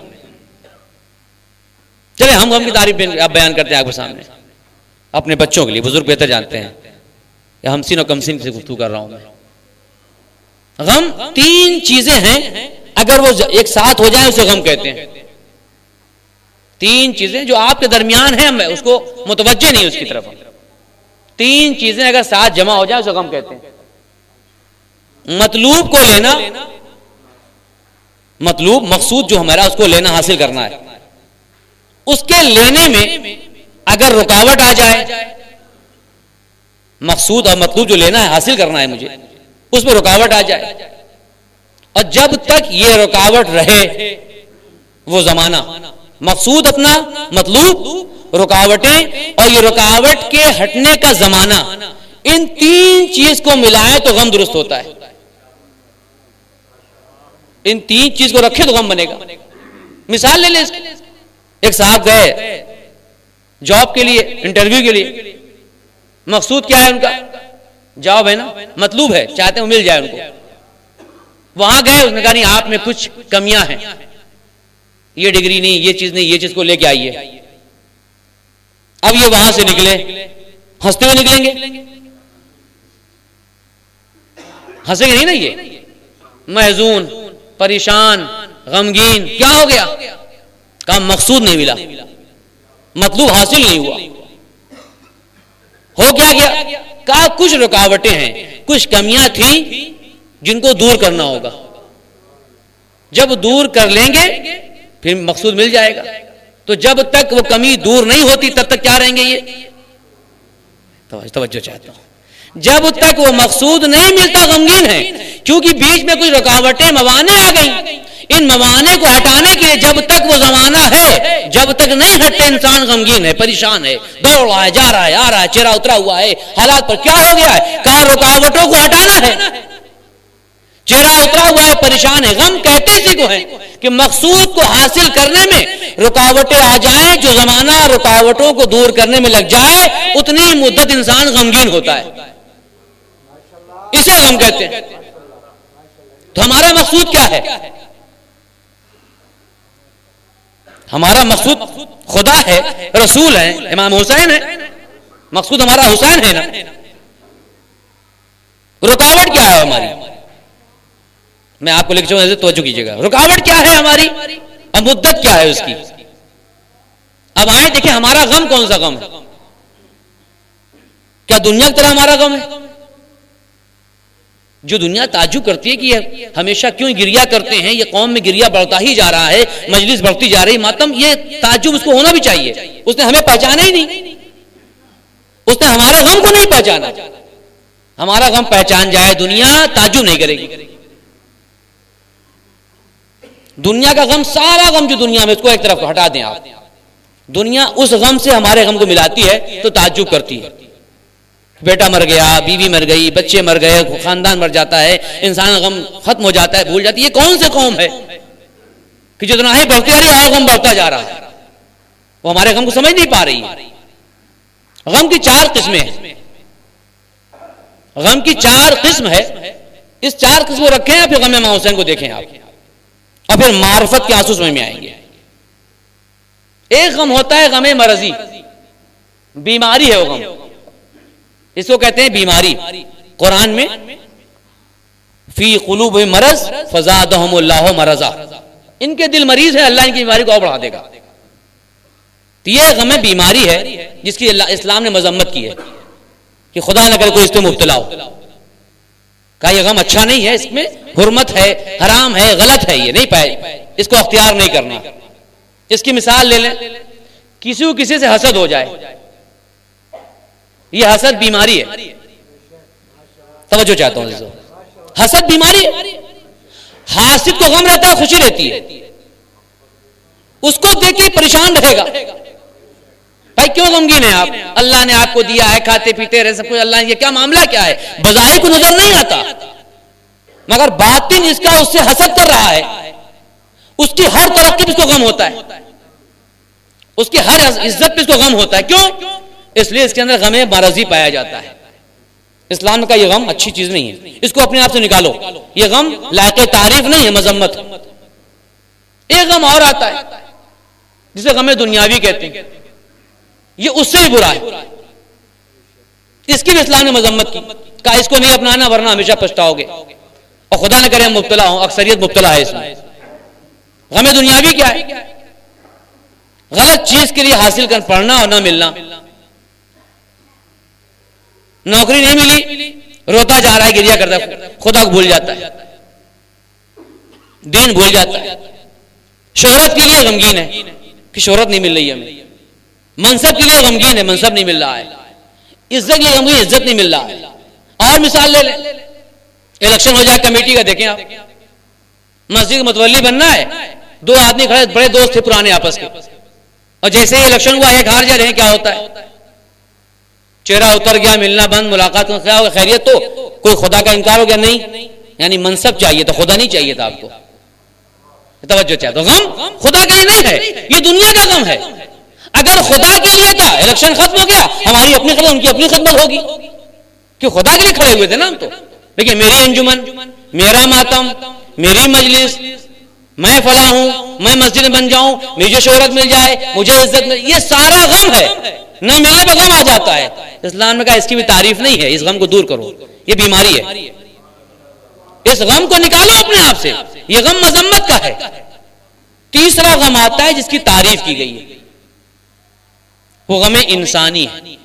S1: چلے ہم غم کی تعریف آپ بیان کرتے ہیں آپ کے سامنے اپنے بچوں کے لیے، بزرگ بہتر جانتے ہیں، یا ہمسین اور کمسین سے گفتگو کر رہا ہوں میں. غم 3 چیزیں ہیں، اگر وہ ایک ساتھ ہو جائیں اسے غم کہتے ہیں. 3 چیزیں جو آپ کے درمیان ہیں، میں اس کو متوجہ نہیں اس کی طرف. 3 چیزیں اگر ساتھ جمع ہو جائیں اسے غم کہتے ہیں. مطلوب کو لینا، مطلوب مقصود جو ہمارا اس کو لینا حاصل کرنا ہے، اس کے لینے میں اگر رکاوٹ آ جائے، مقصود اور مطلوب جو لینا ہے حاصل کرنا ہے مجھے، اس میں رکاوٹ آ جائے، اور جب تک یہ رکاوٹ رہے وہ زمانہ، مقصود اپنا، مطلوب، رکاوٹیں، اور یہ رکاوٹ کے ہٹنے کا زمانہ، ان 3 چیز کو ملائے تو غم درست ہوتا ہے. ان 3 چیز کو رکھے تو غم بنے گا. مثال لے لیں، ایک صاحب گئے جاب کے لیے، انٹرویو کے لیے. مقصود کیا ہے ان کا؟ جاب ہے نا، مطلوب ہے، چاہتے ہیں وہ مل جائے ان کو. وہاں گئے، اس نے کہا نہیں آپ میں کچھ کمیاں ہیں، یہ ڈگری نہیں، یہ چیز نہیں، یہ چیز کو لے کے آئیے. اب یہ وہاں سے نکلے، ہنستے ہوئے نکلیں گے؟ ہنسیں گے نہیں نا. یہ محزون، پریشان، غمگین، کیا ہو گیا؟ کہا مقصود نہیں ملا، مطلوب حاصل نہیں ہوا. ہو کیا گیا؟ کہا کچھ رکاوٹیں ہیں، کچھ کمیاں تھیں جن کو دور کرنا ہوگا. جب دور کر لیں گے پھر مقصود مل جائے گا. تو جب تک وہ کمی دور نہیں ہوتی تب تک کیا رہیں گے؟ یہ توجہ چاہتا ہوں. جب تک وہ مقصود نہیں ملتا غمگین ہے، کیونکہ بیچ میں کچھ رکاوٹیں، موانع آ گئیں. ان موانع کو ہٹانے کے لیے جب تک وہ زمانہ ہے، جب تک نہیں ہٹتے انسان غمگین ہے، پریشان ہے، دوڑ رہا ہے، جا رہا ہے، آ رہا ہے، چہرہ اترا ہوا ہے حالات پر. کیا ہو گیا ہے؟ کہا رکاوٹوں کو ہٹانا ہے. چہرہ اترا ہوا ہے، پریشان ہے. غم کہتے اسی کو ہے کہ مقصود کو حاصل کرنے میں رکاوٹیں آ جائیں، جو زمانہ رکاوٹوں کو دور کرنے میں لگ جائے اتنی مدت انسان غمگین ہوتا ہے. اسے غم کہتے ہیں. تو ہمارا مقصود کیا ہے؟ ہمارا مقصود خدا ہے، رسول ہے، امام حسین ہے. مقصود ہمارا حسین ہے نا. رکاوٹ کیا ہے ہماری؟ میں آپ کو لکھ چاہوں، توجہ کیجیے گا. رکاوٹ کیا ہے ہماری اور مدت کیا ہے اس کی؟ اب آئیں دیکھیں ہمارا غم کون سا غم ہے. کیا دنیا کی طرح ہمارا غم ہے؟ جو دنیا تعجب کرتی ہے کہ یہ ہمیشہ کیوں گریا کرتے ہیں، یہ قوم میں گریا بڑھتا ہی جا رہا ہے، مجلس بڑھتی جا رہی، ماتم، یہ تعجب اس کو ہونا بھی چاہیے. اس نے ہمیں پہچانا ہی نہیں، اس نے ہمارے غم کو نہیں پہچانا. ہمارا غم پہچان جائے دنیا تعجب نہیں کرے گی. دنیا کا غم، سارا غم جو دنیا میں، اس کو ایک طرف ہٹا دیں آپ. دنیا اس غم سے ہمارے غم کو ملاتی ہے تو تعجب کرتی ہے. بیٹا مر گیا، بیوی مر گئی، بچے مر گئے، خاندان مر جاتا ہے، انسان غم ختم ہو جاتا ہے، بھول جاتی ہے. یہ کون سے قوم ہے کہ جتنا ہی بڑھتی جا رہی ہے اور غم بڑھتا جا رہا ہے؟ وہ ہمارے غم کو سمجھ نہیں پا رہی ہے. غم کی 4 قسمیں ہیں. غم کی 4 قسم ہے. اس 4 قسم کو رکھیں، پھر غم امام حسین کو دیکھیں آپ، اور پھر معرفت کے آنسو سمجھ میں آئیں گے. ایک غم ہوتا ہے غم مرضی، بیماری ہے وہ غم. اس کو کہتے ہیں بیماری. قرآن میں فی قلوب مرض فزادہم اللہ مرضا، ان کے دل مریض ہے، اللہ ان کی بیماری کو اور بڑھا دے گا. تو یہ غم بیماری ہے جس کی اسلام نے مذمت کی ہے کہ خدا نہ کرے کوئی اس میں مبتلا ہو. کہا یہ غم اچھا نہیں ہے، اس میں حرمت ہے، حرام ہے، غلط ہے، یہ نہیں پائے، اس کو اختیار نہیں کرنا. اس کی مثال لے لیں، کسی کو کسی سے حسد ہو جائے، یہ حسد بیماری ہے. توجہ چاہتا ہوں. حسد بیماری ہے. حاسد کو غم رہتا ہے، خوشی رہتی ہے. اس کو دیکھ کے پریشان رہے گا، بھائی کیوں غمگین ہیں آپ؟ اللہ نے آپ کو دیا ہے، کھاتے پیتے رہے سب کچھ، اللہ نے یہ کیا معاملہ کیا ہے؟ بظاہر کو نظر نہیں آتا، مگر باطن اس کا اس سے حسد کر رہا ہے. اس کی ہر ترقی پہ اس کو غم ہوتا ہے، اس کی ہر عزت پہ اس کو غم ہوتا ہے. کیوں؟ اس لیے اس کے اندر غم مرضی پایا جاتا ہے. اسلام کا یہ غم اچھی چیز نہیں ہے، اس کو اپنے آپ سے نکالو. یہ غم لائق تعریف نہیں ہے، مذمت. ایک غم اور آتا ہے جسے غم دنیاوی کہتے ہیں، یہ اس سے بھی برا ہے. اس کی بھی اسلام نے مذمت کی، کہا اس کو نہیں اپنانا ورنہ ہمیشہ پچھتاؤ گے. اور خدا نہ کرے ہم مبتلا ہوں، اکثریت مبتلا ہے اس میں. غم دنیاوی کیا ہے؟ غلط چیز کے لیے حاصل کر پڑھنا اور نہ ملنا. نوکری نہیں ملی، روتا جا رہا ہے، گریا کرتا ہے، خدا کو بھول جاتا ہے، دین بھول جاتا ہے. شہرت کے لیے غمگین ہے کہ شہرت نہیں مل رہی ہے ہمیں. منصب کے لیے غمگین ہے، منصب نہیں مل رہا ہے. عزت کے لیے غمگین، عزت نہیں مل رہا ہے. اور مثال لے لیں، الیکشن ہو جائے کمیٹی کا، دیکھیں آپ مسجد کا متولی بننا ہے، دو آدمی کھڑے، بڑے دوست تھے پرانے آپس کے، اور جیسے ہی الیکشن ہوا ایک ہار جائے، کیا ہوتا ہے؟ چہرہ اتر گیا، ملنا بند، ملاقات کا کیا ہوگا؟ خیریت؟ تو کوئی خدا کا انکار ہو گیا؟ نہیں. یعنی منصب چاہیے تھا، خدا نہیں چاہیے تھا آپ کو. توجہ چاہے تو غم خدا کے لیے نہیں ہے، یہ دنیا کا غم ہے. اگر خدا کے لیے تھا، الیکشن ختم ہو گیا، ہماری اپنی خدمت، ان کی اپنی خدمت ہوگی، کہ خدا کے لیے کھڑے ہوئے تھے نا ہم تو. لیکن میری انجمن، میرا ماتم، میری مجلس، میں فلاں ہوں، میں مسجد بن جاؤں، مجھے شہرت مل جائے، مجھے عزت مل، یہ سارا غم ہے. نہ ملنے پہ غم آ جاتا ہے. اسلام نے کہا اس کی بھی تعریف نہیں ہے، اس غم کو دور کرو، یہ بیماری ہے. اس غم کو نکالو اپنے آپ سے، یہ غم مذمت کا ہے. تیسرا غم آتا ہے جس کی تعریف کی گئی ہے، وہ غم انسانی ہے.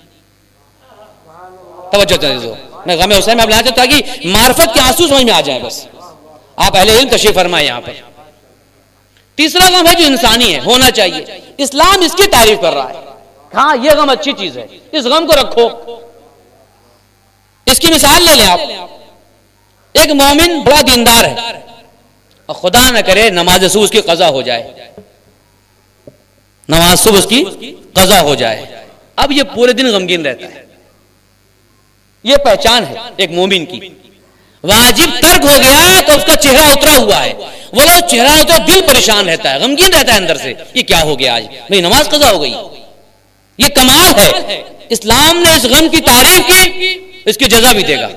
S1: توجہ چاہیے، میں غم حسین میں اب لانا چاہتا ہوں کہ معرفت کے آنسو سمجھ میں آ جائیں. بس آپ اہل علم تشریف فرمائیں یہاں پر. تیسرا غم ہے جو انسانی ہے، ہونا چاہیے. اسلام اس کی تعریف کر رہا ہے. ہاں یہ غم اچھی چیز ہے، اس غم کو رکھو. اس کی مثال لے لیں آپ. ایک مومن بڑا دیندار ہے اور خدا نہ کرے نماز صبح اس کی قضا ہو جائے، نماز صبح اس کی قضا ہو جائے. اب یہ پورے دن غمگین رہتا ہے. یہ پہچان ہے ایک مومن کی. واجب ترک ہو گیا تو اس کا چہرہ اترا ہوا ہے. وہ لوگ چہرہ اترا، دل پریشان رہتا ہے، غمگین رہتا ہے اندر سے. یہ کیا ہو گیا آج؟ میری نماز قضا ہو گئی. یہ کمال ہے. اسلام نے اس غم کی تعریف کی، اس کی جزا بھی دے گا.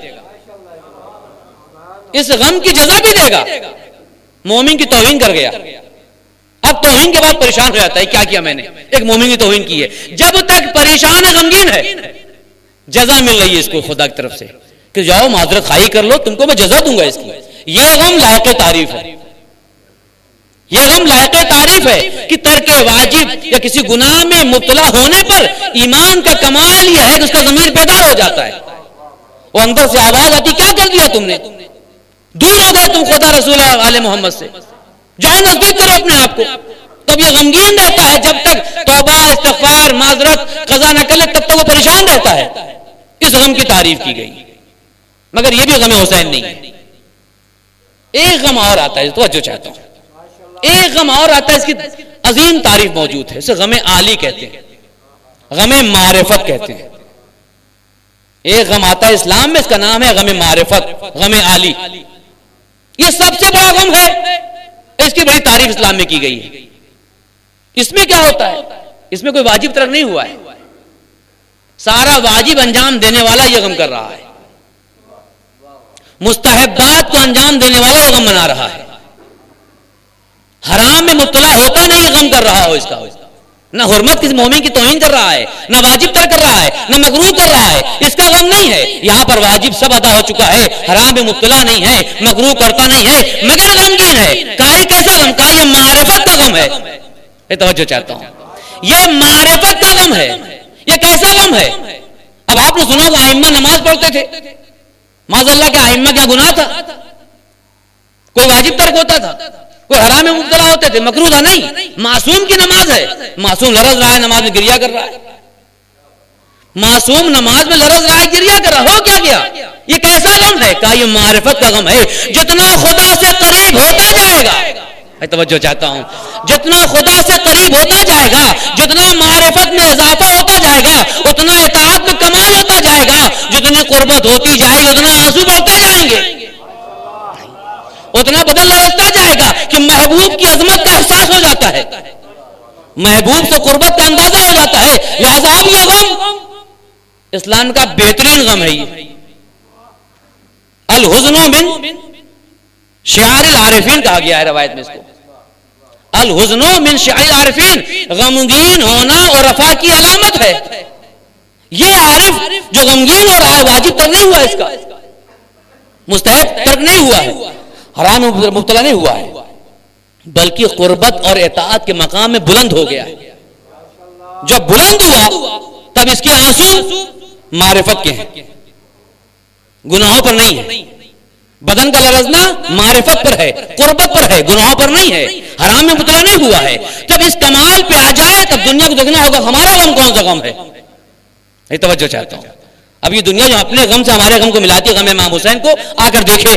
S1: اس غم کی جزا بھی دے گا. مومن کی توہین کر گیا، اب توہین کے بعد پریشان ہو جاتا ہے، کیا کیا میں نے؟ ایک مومن کی توہین کی ہے. جب تک پریشان ہے، غمگین ہے، جزا مل رہی ہے اس کو خدا کی طرف سے کہ جاؤ معذرت خواہی کر لو، تم کو میں جزا دوں گا اس کی. یہ غم لائق تعریف ہے. یہ غم لائق تعریف ہے کہ ترک واجب یا کسی گناہ میں مبتلا ہونے پر ایمان کا کمال یہ ہے کہ اس کا ضمیر بیدار ہو جاتا ہے. وہ اندر سے آواز آتی، کیا کر دیا تم نے؟ دور ہو گئے تم خدا رسول آل محمد سے، جاؤ نزدیک کرو اپنے آپ کو. تب یہ غمگین رہتا ہے. جب تک توبہ، استغفار، معذرت قضا نہ کرے تب تک وہ پریشان رہتا ہے. اس غم کی تعریف کی گئی. مگر یہ بھی غم حسین نہیں ہے. ایک غم اور آتا ہے، توجہ چاہتا ہوں. ایک غم اور آتا ہے، اس کی عظیم تعریف موجود ہے. اسے غم عالی کہتے ہیں، غم معرفت کہتے ہیں. ایک غم آتا ہے اسلام میں، اس کا نام ہے غم معرفت، غم عالی. یہ سب سے بڑا غم ہے. اس کی بڑی تعریف اسلام میں کی گئی ہے. اس میں کیا ہوتا ہے؟ اس میں کوئی واجب ترک نہیں ہوا ہے. سارا واجب انجام دینے والا یہ غم کر رہا ہے. مستحبات کو انجام دینے والا یہ غم منا رہا ہے. حرام میں مبتلا ہوتا نہیں، یہ غم کر رہا ہو اس کا. نہ حرمت کسی مومن کی توہین کر رہا ہے، نہ واجب ترک کر رہا ہے، نہ مکروہ کر رہا ہے. اس کا غم نہیں ہے. یہاں پر واجب سب ادا ہو چکا ہے، حرام میں مبتلا نہیں ہے، مکروہ کرتا نہیں ہے، مگر غمگین ہے. کہا کیسا غم؟ کہا یہ معرفت کا غم ہے. یہ توجہ چاہتا ہوں، یہ معرفت کا غم ہے. یہ کیسا غم ہے؟ اب آپ نے سنا وہ ائمہ نماز پڑھتے تھے، معاذ اللہ کے ائمہ کیا گناہ تھا؟ کوئی واجب ترک ہوتا تھا؟ کوئی حرام میں مبتلا ہوتے تھے؟ مکروہ تھا؟ نہیں. معصوم کی نماز ہے، معصوم لرز رہا ہے، نماز میں گریا کر رہا ہے. معصوم نماز میں لرز رہا ہے، گریا کر رہا. ہو کیا گیا؟ یہ کیسا غم ہے؟ کہا یہ معرفت کا غم ہے. جتنا خدا سے قریب ہوتا جائے گا، میں توجہ چاہتا ہوں، جتنا خدا سے قریب ہوتا جائے گا، جتنا معرفت میں اضافہ ہوتا جائے گا، اتنا اطاعت میں کمال ہوتا جائے گا. جتنی قربت ہوتی جائے گی اتنا آنسو بڑھتے جائیں گے، اتنا بدل لگتا جائے گا کہ محبوب کی عظمت کا احساس ہو جاتا ہے، محبوب سے قربت کا اندازہ ہو جاتا ہے. لہذا اب یہ غم اسلام کا بہترین غم ہے. الحزن من شعار العارفین کہا گیا ہے روایت میں اس کو. الحزن من شعار العارفین, غمگین ہونا اور رفع کی علامت ہے. یہ عارف جو غمگین ہو رہا ہے واجب ترک نہیں ہوا, اس کا مستحب ترک نہیں ہوا ہے, حرام میں مبتلا نہیں ہوا ہے, بلکہ قربت اور اطاعت کے مقام میں بلند ہو گیا ہے. جب بلند ہوا تب اس کے آنسو معرفت کے ہیں, گناہوں پر نہیں ہے. بدن کا لرزنا معرفت پر ہے, قربت پر ہے, گناہوں پر نہیں ہے, حرام میں مبتلا نہیں ہوا ہے. جب اس کمال پہ آ جائے تب دنیا کو دیکھنا ہوگا ہمارا غم کون سا غم ہے. یہ توجہ چاہتا ہوں. اب یہ دنیا جو اپنے غم سے ہمارے غم کو ملاتی ہے, غم امام حسین کو, آ کر دیکھے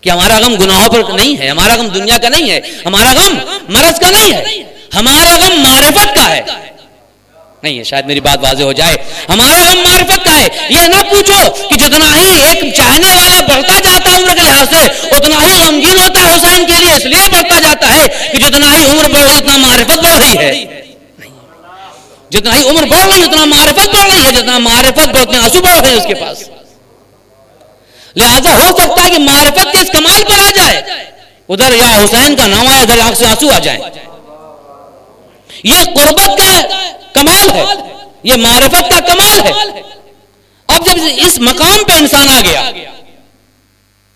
S1: کہ ہمارا غم گناہوں پر نہیں ہے, ہمارا غم دنیا کا نہیں ہے, ہمارا غم مرض کا نہیں ہے, ہمارا غم معرفت کا ہے. نہیں ہے, شاید میری بات واضح ہو جائے. ہمارا غم معرفت کا ہے. یہ نہ پوچھو کہ جتنا ہی ایک چاہنے والا بڑھتا جاتا عمر کے لحاظ سے اتنا ہی غمگین ہوتا ہے حسین کے لیے, اس لیے بڑھتا جاتا ہے کہ جتنا ہی عمر بڑھ رہی اتنا معرفت بڑھ رہی ہے. جتنا ہی عمر بڑھ رہی اتنا معرفت بڑھ رہی ہے, جتنا معرفت بڑھ اتنے آنسو بڑھ رہے ہیں اس کے پاس. لہذا ہو سکتا ہے کہ معرفت کے اس کمال پر آ جائے, ادھر یا حسین کا نام آئے, ادھر آنکھ سے آنسو آ جائیں. یہ قربت کا کمال ہے, یہ معرفت کا کمال ہے. اب جب اس مقام پہ انسان آ گیا,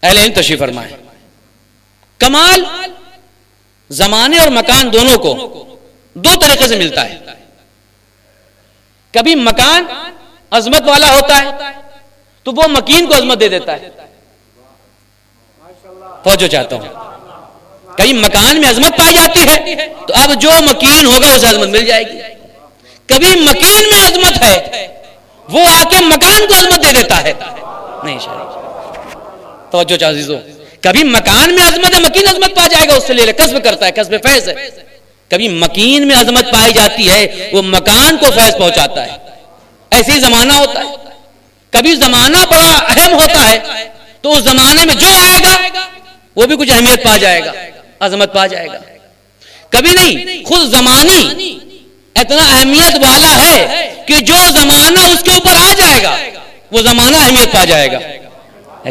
S1: اہل علم تشریف فرمائیں, کمال زمانے اور مکان دونوں کو دو طریقے سے ملتا ہے. کبھی مکان عظمت والا ہوتا ہے تو وہ مکین کو عظمت دے دیتا ہے. توجہ چاہتا ہوں. کبھی مکان میں عظمت پائی جاتی ہے تو اب جو مکین ہوگا اسے عظمت مل جائے گی. کبھی مکین میں عظمت ہے وہ آ کے مکان کو عظمت دے دیتا ہے. نہیں شاید توجہ عزیزو, کبھی مکان میں عظمت ہے, مکین عظمت پا جائے گا, اس سے لے لے کسب کرتا ہے, کسب فیض ہے. کبھی مکین میں عظمت پائی جاتی ہے وہ مکان کو فیض پہنچاتا ہے. ایسے ہی زمانہ ہوتا ہے. کبھی زمانہ بڑا اہم ہوتا ہے تو اس زمانے میں جو آئے گا وہ بھی کچھ اہمیت پا جائے گا, عظمت پا جائے گا. کبھی نہیں, خود زمانی اتنا اہمیت والا ہے کہ جو زمانہ اس کے اوپر آ جائے گا وہ زمانہ اہمیت پا جائے گا.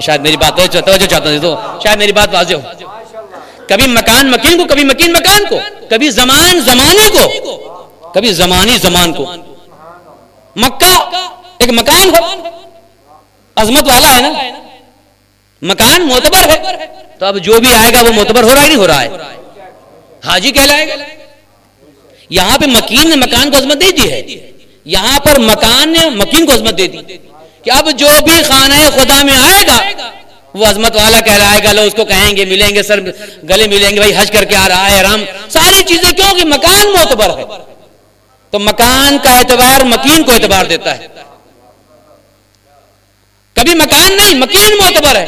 S1: شاید میری بات توجہ چاہتا ہوں تو شاید میری بات واضح ہو. کبھی مکان مکین کو, کبھی مکین مکان کو, کبھی زمان زمانے کو, کبھی زمانی زمان کو. مکہ ایک مکان ہے, عظمت والا ہے نا, مکان معتبر ہے, تو اب جو بھی آئے گا وہ معتبر ہو رہا ہے نہیں ہو رہا ہے, حاجی کہلائے گا. یہاں پہ مکین نے مکان کو عظمت دے دی ہے, یہاں پر مکان نے مکین کو عظمت دے دی کہ اب جو بھی خانہ خدا میں آئے گا وہ عظمت والا کہلائے گا. لوگ اس کو کہیں گے, ملیں گے, سر گلے ملیں گے, بھائی حج کر کے آ رہا ہے, حرام, ساری چیزیں, کیوں کہ مکان معتبر ہے. تو مکان کا اعتبار مکین کو اعتبار دیتا ہے. کبھی مکان نہیں, مکین معتبر ہے,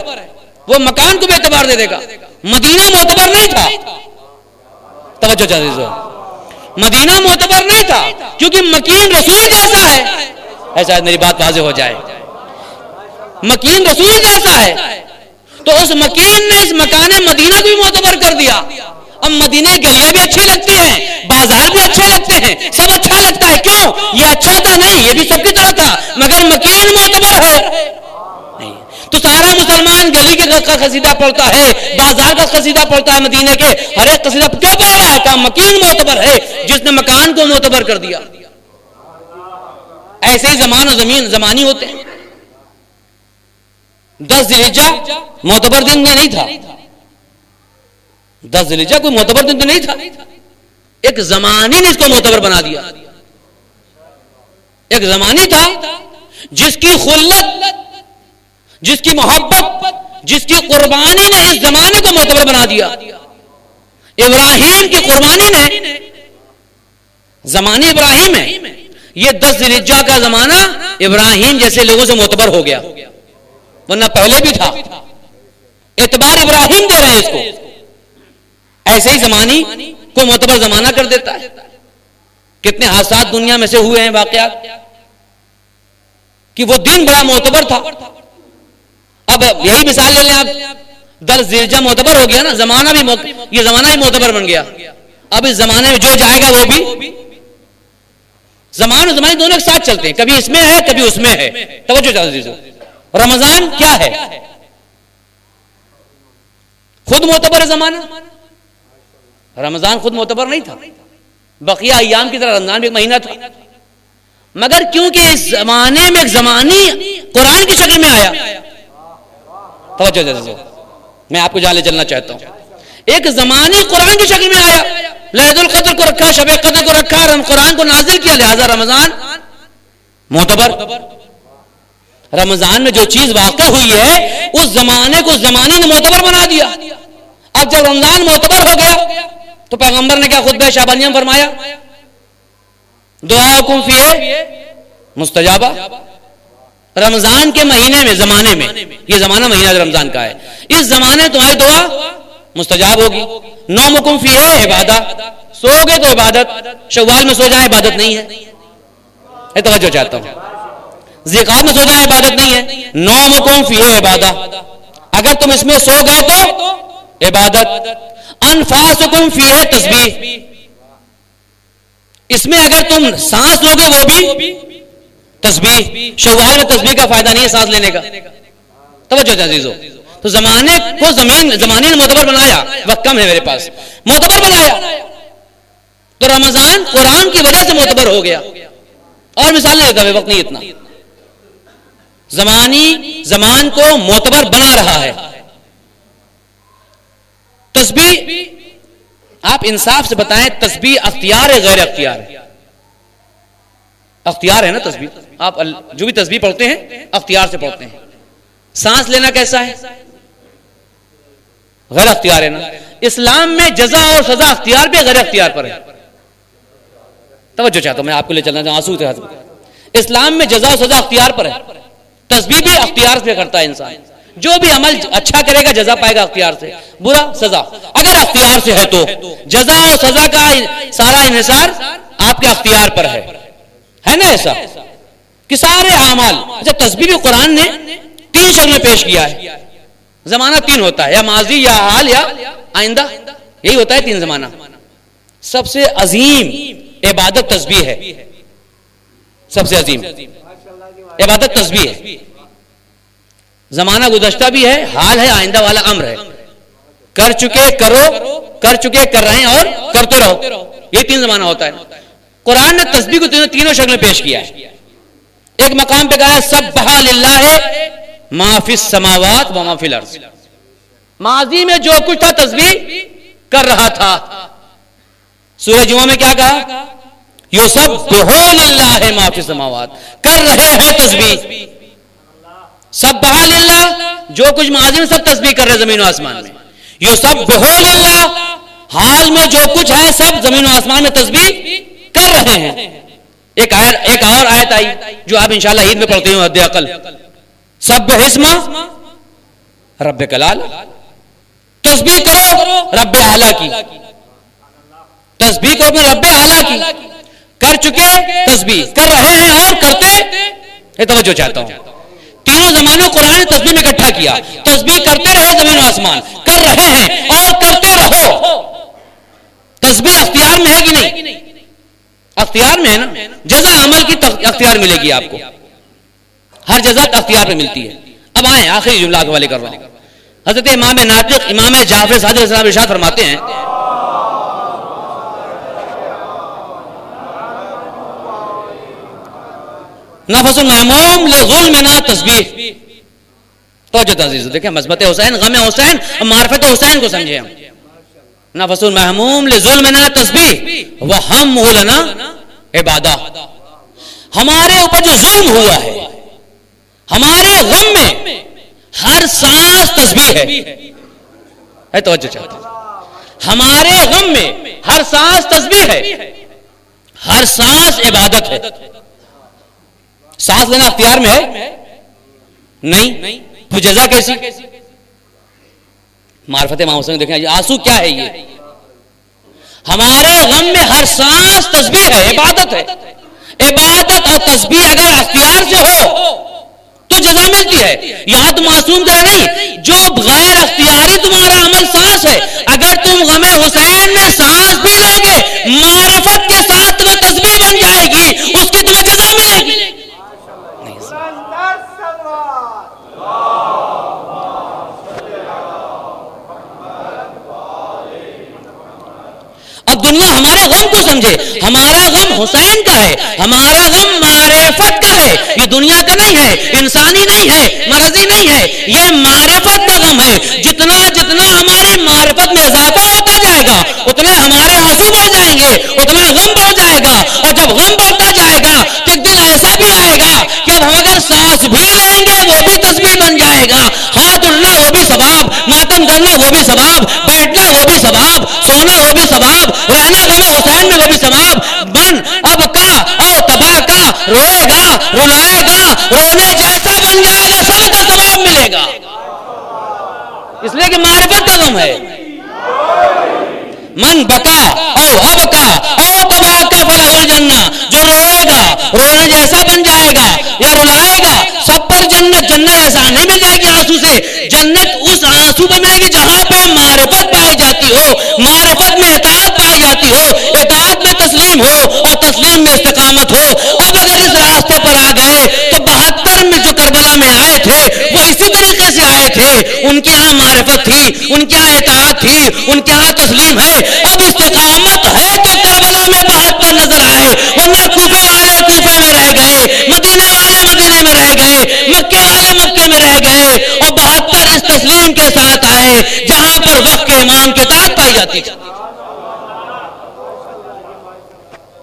S1: وہ مکان کو بھی اعتبار دے دے گا. مدینہ معتبر نہیں تھا, توجہ چاہیے, مدینہ معتبر نہیں تھا کیونکہ مکین رسول جیسا ہے. ایسا میری بات واضح ہو جائے, مکین رسول جیسا ہے تو اس مکین نے اس مکان مدینہ کو بھی معتبر کر دیا. اب مدینہ گلیاں بھی اچھے لگتے ہیں, بازار بھی اچھے لگتے ہیں, سب اچھا لگتا ہے. کیوں؟ یہ اچھا تھا نہیں, یہ بھی سب کی طرح تھا, مگر مکین معتبر ہے. تو سارا مسلمان گلی کا قصیدہ پڑھتا ہے, بازار کا قصیدہ پڑھتا ہے, مدینے کے ہر ایک قصیدہ کیوں پڑھ رہا ہے؟ کہا مکین معتبر ہے جس نے مکان کو معتبر کر دیا. ایسے ہی زمان و زمین زمانی ہوتے ہیں. 10 ذی الحجہ معتبر دن میں نہیں تھا, 10 ذی الحجہ کوئی معتبر دن تو نہیں تھا, ایک زمانی نے اس کو معتبر بنا دیا. ایک زمانی تھا جس کی خلت, جس کی محبت, جس کی قربانی نے اس زمانے کو معتبر بنا دیا. ابراہیم کی قربانی نے, زمانے ابراہیم ہے, یہ 10 ذی الحجہ کا زمانہ ابراہیم جیسے لوگوں سے معتبر ہو گیا, ورنہ پہلے بھی تھا. اعتبار ابراہیم دے رہے ہیں اس کو. ایسے ہی زمانی کو معتبر زمانہ کر دیتا ہے. کتنے حادثات دنیا میں سے ہوئے ہیں, واقعات, کہ وہ دن بڑا معتبر تھا. اب یہی مثال لے لیں آپ, 10 ذی الحجہ معتبر ہو گیا نا, زمانہ بھی یہ زمانہ بھی معتبر بن گیا. اب اس زمانے میں جو جائے گا وہ بھی, زمان و زمانے دونوں ایک ساتھ چلتے ہیں, کبھی اس میں ہے کبھی اس میں ہے. توجہ عزیزو, رمضان کیا ہے؟ خود معتبر زمانہ، رمضان خود معتبر نہیں تھا، بقیہ ایام کی طرح رمضان بھی ایک مہینہ تھا، مگر کیونکہ اس زمانے میں ایک زمانی قرآن کی شکل میں آیا، توجہ دیجیے، میں آپ کو جہاں لے چلنا چاہتا ہوں، ایک زمانی قرآن کی شکل میں آیا، لیلۃ القدر کو رکھا، شب قدر کو رکھا، قرآن کو نازل کیا، لہذا رمضان معتبر۔ رمضان میں جو چیز واقع ہوئی ہے اس زمانے کو زمانے نے معتبر بنا دیا۔ اب جب رمضان معتبر ہو گیا تو پیغمبر نے کیا خطبہ شعبانیہ میں فرمایا؟ دعاؤکم فیہ مستجابہ۔ رمضان کے مہینے میں، زمانے میں، یہ زمانہ مہینہ رمضان کا ہے، اس زمانے میں تمہاری دعا مستجاب ہوگی۔ نومکم فیہ عبادہ، سو گے تو عبادت، شوال میں سو جائیں عبادت نہیں ہے، یہ توجہ چاہتا ہوں، ذیقعدہ میں سو جائیں عبادت نہیں ہے۔ نومکم فیہ عبادہ، اگر تم اس میں سو گئے تو عبادت۔ انفاسکم فیہ تسبیح، اس میں اگر تم سانس لو گے وہ بھی تسبیح۔ شوال میں تسبیح کا فائدہ نہیں ہے سانس لینے کا، توجہ عزیزو۔ تو زمانے کو زمانے نے معتبر بنایا، وقت کم ہے میرے پاس، معتبر بنایا، تو رمضان قرآن کی وجہ سے معتبر ہو گیا۔ اور مثال نہیں دیتا، وقت نہیں اتنا، زمان کو معتبر بنا رہا ہے۔ تسبیح، آپ انصاف سے بتائیں، تسبیح اختیار ہے غیر اختیار ہے؟ اختیار ہے نا تسبیح، آپ جو بھی تسبیح پڑھتے ہیں اختیار سے پڑھتے ہیں۔ سانس لینا کیسا ہے؟ غیر اختیار ہے نا۔ اسلام میں جزا اور سزا اختیار پہ غیر اختیار پر ہے؟ توجہ چاہتا ہوں، میں آپ کو لے چلنا چاہتا ہوں آنسو کے ہاتھ۔ اسلام میں جزا اور سزا اختیار پر ہے، تسبیح بھی اختیار سے کرتا ہے انسان، جو بھی عمل اچھا کرے گا جزا پائے گا اختیار سے، برا سزا۔ اگر اختیار سے ہے تو جزا اور سزا کا سارا انحصار آپ کے اختیار پر ہے نا ایسا کہ سارے اعمال۔ اچھا، تسبیح بھی قرآن نے 3 شکل میں پیش کیا ہے۔ زمانہ 3 ہوتا ہے، یا ماضی یا حال یا آئندہ، یہی ہوتا ہے 3 زمانہ۔ سب سے عظیم عبادت تسبیح ہے، سب سے عظیم عبادت تسبیح ہے۔ زمانہ گزشتہ بھی ہے، حال ہے، آئندہ والا امر ہے۔ کر چکے کرو، کر چکے کر رہے ہیں اور کرتے رہو، یہ 3 زمانہ ہوتا ہے۔ قرآن نے تسبیح کو تینوں شکل میں پیش کیا ہے۔ ایک مقام پہ کہا ہے سبح للہ ما فی السماوات و ما فی الارض، ماضی میں جو کچھ تھا تسبیح کر رہا تھا۔ سورہ جمعہ میں کیا کہا؟ یسبح للہ ما فی السماوات، کر رہے ہیں تسبیح۔ سبح للہ، جو کچھ ماضی میں سب تسبیح کر رہے ہیں زمین و آسمان میں۔ یسبح للہ، حال میں جو کچھ ہے سب زمین و آسمان میں تسبیح کر رہے ہیں۔ ایک اور آیت آئی جو آپ انشاءاللہ عید میں پڑھتے ہیں، حد عقل، سبح اسم ربک الاعلی، تسبیح کرو رب اعلیٰ کی، تسبیح کرو اپنے رب اعلیٰ کی۔ کر چکے تسبیح، کر رہے ہیں اور کرتے، یہ توجہ چاہتا ہوں۔ تینوں زمانوں قرآن نے تسبیح میں اکٹھا کیا، تسبیح کرتے رہے زمین و آسمان، کر رہے ہیں اور کرتے رہو۔ تسبیح اختیار میں ہے کہ نہیں؟ اختیار میں ہے نا، جزا عمل کی اختیار ملے گی آپ کو، ہر جزا اختیار پہ ملتی ہے۔ اب آئیں آخری جملہ کے حوالے کر رہا ہوں۔ حضرت امام ناطق امام جعفر صادق علیہ السلام ارشاد فرماتے ہیں، نفس المحموم لظلمنا تسبیح۔ توجہ عزیز، دیکھیں مذمت حسین، غم حسین، معرفت حسین کو سمجھے ہم۔ نفس المحموم لظلمنا تسبیح وہمہ لنا عبادہ، ہمارے اوپر جو ظلم ہوا ہے، ہمارے غم میں ہر سانس تسبیح ہے، توجہ چاہتا ہوں، ہمارے غم میں ہر سانس تسبیح ہے، ہر سانس عبادت ہے۔ سانس لینا اختیار میں ہے نہیں، تو جزا کیسی؟ معرفت امام حسین دیکھیں آنسو کیا ہے یہ، ہمارے غم میں ہر سانس تسبیح ہے، عبادت ہے۔ عبادت اور تسبیح اگر اختیار سے ہو تو جزا ملتی ہے۔ یہاں تو معصوم کا نہیں، جو غیر اختیاری تمہارا عمل سانس ہے، اگر تم غم حسین میں سانس بھی لو گے معرفت کے ساتھ وہ تسبیح بن جائے گی، اس کی تمہیں جزا ملے گی۔ سمجھے. ہمارا غم حسین کا ہے, ہمارا غم معرفت کا ہے, یہ دنیا کا نہیں ہے, انسانی نہیں ہے, مرضی نہیں ہے, یہ معرفت کا غم ہے. جتنا جتنا ہماری معرفت میں اضافہ ہوتا جائے گا اتنے ہمارے آنسو بڑھ جائیں گے, اتنا غم بڑھ جائے گا. اور جب غم بڑھتا جائے گا تو ایک دن ایسا بھی آئے گا کہ اب ہم اگر سانس بھی لیں گے وہ بھی تسبیح بن جائے گا, ہاتھ اڑنا وہ بھی ثواب, ماتم کرنا وہ بھی ثواب, بیٹھنا وہ بھی ثواب, سونا وہ بھی ثواب, رہنا غم حسین میں وہ بھی ثواب. بن اب کا او تباہ کا, روئے گا رلائے گا, رونے جیسا بن جائے گا, سب کا ثواب ملے گا. اس لیے کہ معرفت کا غم ہے. من بکا او اب کا او تباہ کا فلاح الجنہ, جو روئے گا رونا جیسا بن جائے گا یا رلائے گا سب پر جنت. جنت ایسا نہیں مل جائے گی آنسو سے, جنت اس آنسو پہ ملے گی جہاں پہ معرفت پائی جاتی ہو, معرفت میں اطاعت پائی جاتی ہو, اطاعت میں تسلیم ہو اور تسلیم میں استقامت ہو. اب اگر اس راستے پر آ گئے تو 72 میں جو کربلا میں آئے تھے وہ اسی طریقے سے آئے تھے. ان کے یہاں معرفت تھی, ان کے یہاں اطاعت تھی, ان کے یہاں تسلیم ہے. اب استقامت ہے تو کربلا میں 72 نظر آئے, ورنہ کوفے والے کوفے میں رہ گئے, مدینے والے مدینے میں رہ گئے, مکے والے مکے میں رہ گئے, اور 72 اس تسلیم کے ساتھ آئے جہاں پر وقت کے امام کے اطاعت پائی جاتی تھی.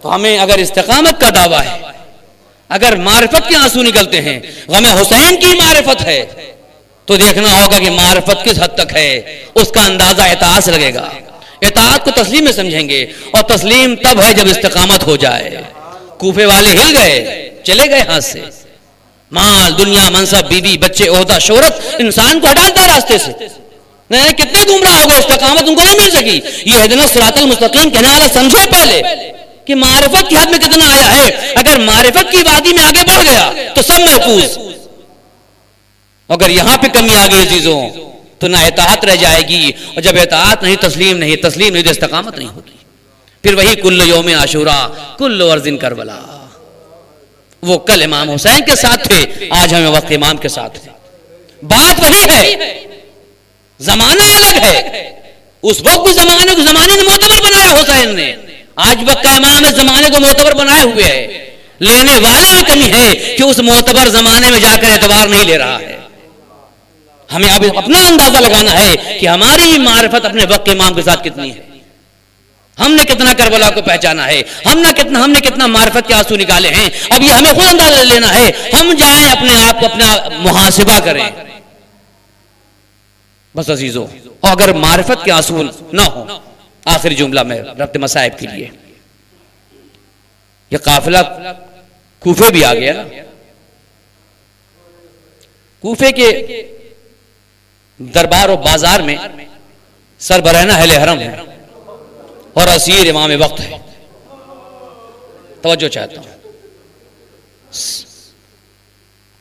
S1: تو ہمیں اگر استقامت کا دعویٰ ہے, اگر معرفت کے آنسو نکلتے ہیں, غم حسین کی معرفت ہے, تو دیکھنا ہوگا کہ معرفت کس حد تک ہے. اس کا اندازہ اطاعت سے لگے گا. اطاعت کو تسلیم میں سمجھیں گے, اور تسلیم تب ہے جب استقامت ہو جائے. کوفے والے ہل گئے, چلے گئے ہاتھ سے. مال دنیا منصب بیوی بچے عہدہ شہرت انسان کو ہٹاتا ہے راستے سے. نہیں کتنے گمراہ ہو گئے, استقامت ان کو نہیں مل سکی. یہ اہدنا الصراط المستقیم کہنے والا سمجھے پہلے کہ معرفت کی حد میں کتنا آیا ہے. اگر معرفت کی وادی میں آگے بڑھ گیا تو سب محفوظ. اگر یہاں پہ کمی آ گئی چیزوں تو نہ اطاعت رہ جائے گی, اور جب اطاعت نہیں تسلیم نہیں, تسلیم نہیں تو استقامت نہیں ہوگی. پھر وہی کل یوم عاشورہ کل ورزن کربلا. وہ کل امام حسین کے ساتھ تھے, آج ہمیں وقت امام کے ساتھ تھے. بات وہی ہے, زمانہ الگ ہے. اس وقت زمانے کو معتبر بنایا حسین نے, آج وقت کا امام اس زمانے کو معتبر بنائے ہوئے ہے. لینے والے میں کمی ہے کہ اس معتبر زمانے میں جا کر اعتبار نہیں لے رہا ہے. ہمیں اب اپنا اندازہ لگانا ہے کہ ہماری معرفت اپنے وقت کے امام کے ساتھ کتنی ہے. ہم نے کتنا کربلا کو پہچانا ہے, ہم نے کتنا معرفت کے آنسو نکالے ہیں. اب یہ ہمیں خود اندازہ لینا ہے. ہم جائیں اپنے آپ کو اپنا محاسبہ کریں بس عزیزو. اور اگر معرفت کے آنسو نہ ہو, آخری جملہ میں ربط مصائب کے لیے, یہ قافلہ کوفے بھی آ گیا نا. کوفے کے دربار و بازار میں سربراہ اہل حرم ہے اور اسیر امام وقت ہے. توجہ چاہتا ہوں,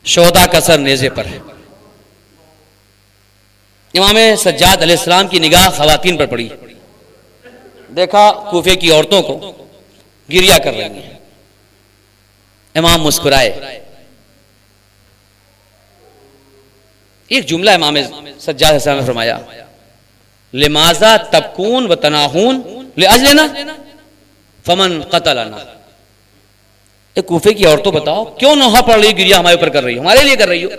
S1: شہداء کا سر نیزے پر ہے. امام سجاد علیہ السلام کی نگاہ خواتین پر پڑی, دیکھا کوفے کی عورتوں کو گریہ کر رہی ہیں. امام مسکرائے. ایک جملہ امام سجاد علیہ السلام نے فرمایا, لماذا تبکون و تناہون لاجلنا فمن قتلنا. ایک کوفے کی عورتوں بتاؤ کیوں نوحہ پڑھ رہی, گریہ ہمارے اوپر کر رہی ہو, ہمارے لیے کر رہی ہو.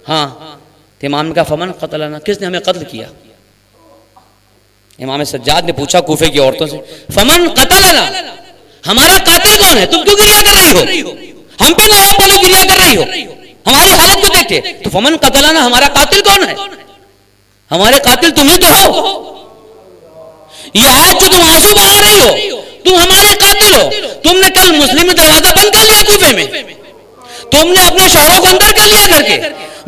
S1: ہاں, تو امام نے کہا فمن قتلنا, کس نے ہمیں قتل کیا. امام سجاد نے پوچھا کوفے کی عورتوں سے, فمن قتلنا, ہمارا قاتل کون ہے, تم کیوں گریہ کر رہی ہو, ہم پہ نوحہ پڑھو گریہ کر رہی ہو, ہماری حالت کو دیکھے. تو فمن قتلنا, ہمارا قاتل کون ہے, ہمارے قاتل تم ہی تو ہو. یہ آج جو تم آنسو بہا رہی ہو تم ہمارے قاتل ہو. تم نے کل مسلم میں دروازہ بند کر لیا کوفے میں, تم نے اپنے شوہروں کو اندر کر لیا کر کے.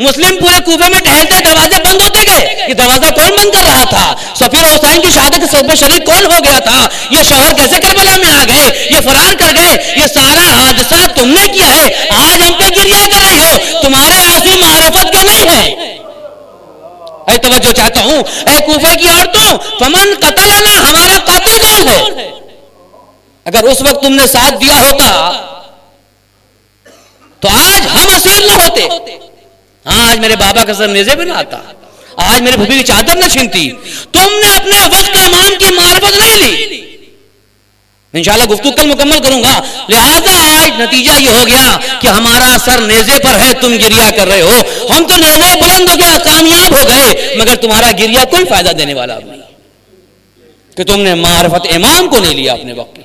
S1: مسلم پورے کوفے میں ٹہلتے دروازے بند ہوتے گئے. یہ دروازہ کون بند کر رہا تھا, سفیر حسین کی شہادت کے سبب میں شریک کون ہو گیا تھا, یہ شوہر کیسے کربلا میں آ گئے, یہ فرار کر گئے, یہ سارا حادثہ تم نے کیا ہے. آج ہم پہ گریہ کر رہی ہو, تمہارے آنسو معرفت کے نہیں ہیں. اے توجہ چاہتا ہوں, اے کوفے کی عورتوں, فمن قتلنا, ہمارا قاتل کون ہے. اگر اس وقت تم نے ساتھ دیا ہوتا تو آج ہم اسیر نہ ہوتے, آج میرے بابا کا سر نیزے پہ نہ آتا, آج میرے بھبی کی چادر نہ چھینتی. تم نے اپنے وقت امام کی معرفت نہیں لی, انشاءاللہ گفتگو کل مکمل کروں گا. لہذا آج نتیجہ یہ ہو گیا کہ ہمارا سر نیزے پر ہے, تم گریا کر رہے ہو. ہم تو نیزہ بلند ہو گیا, کامیاب ہو گئے, مگر تمہارا گریا کوئی فائدہ دینے والا نہیں کہ تم نے معرفت امام کو نہیں لیا اپنے وقت.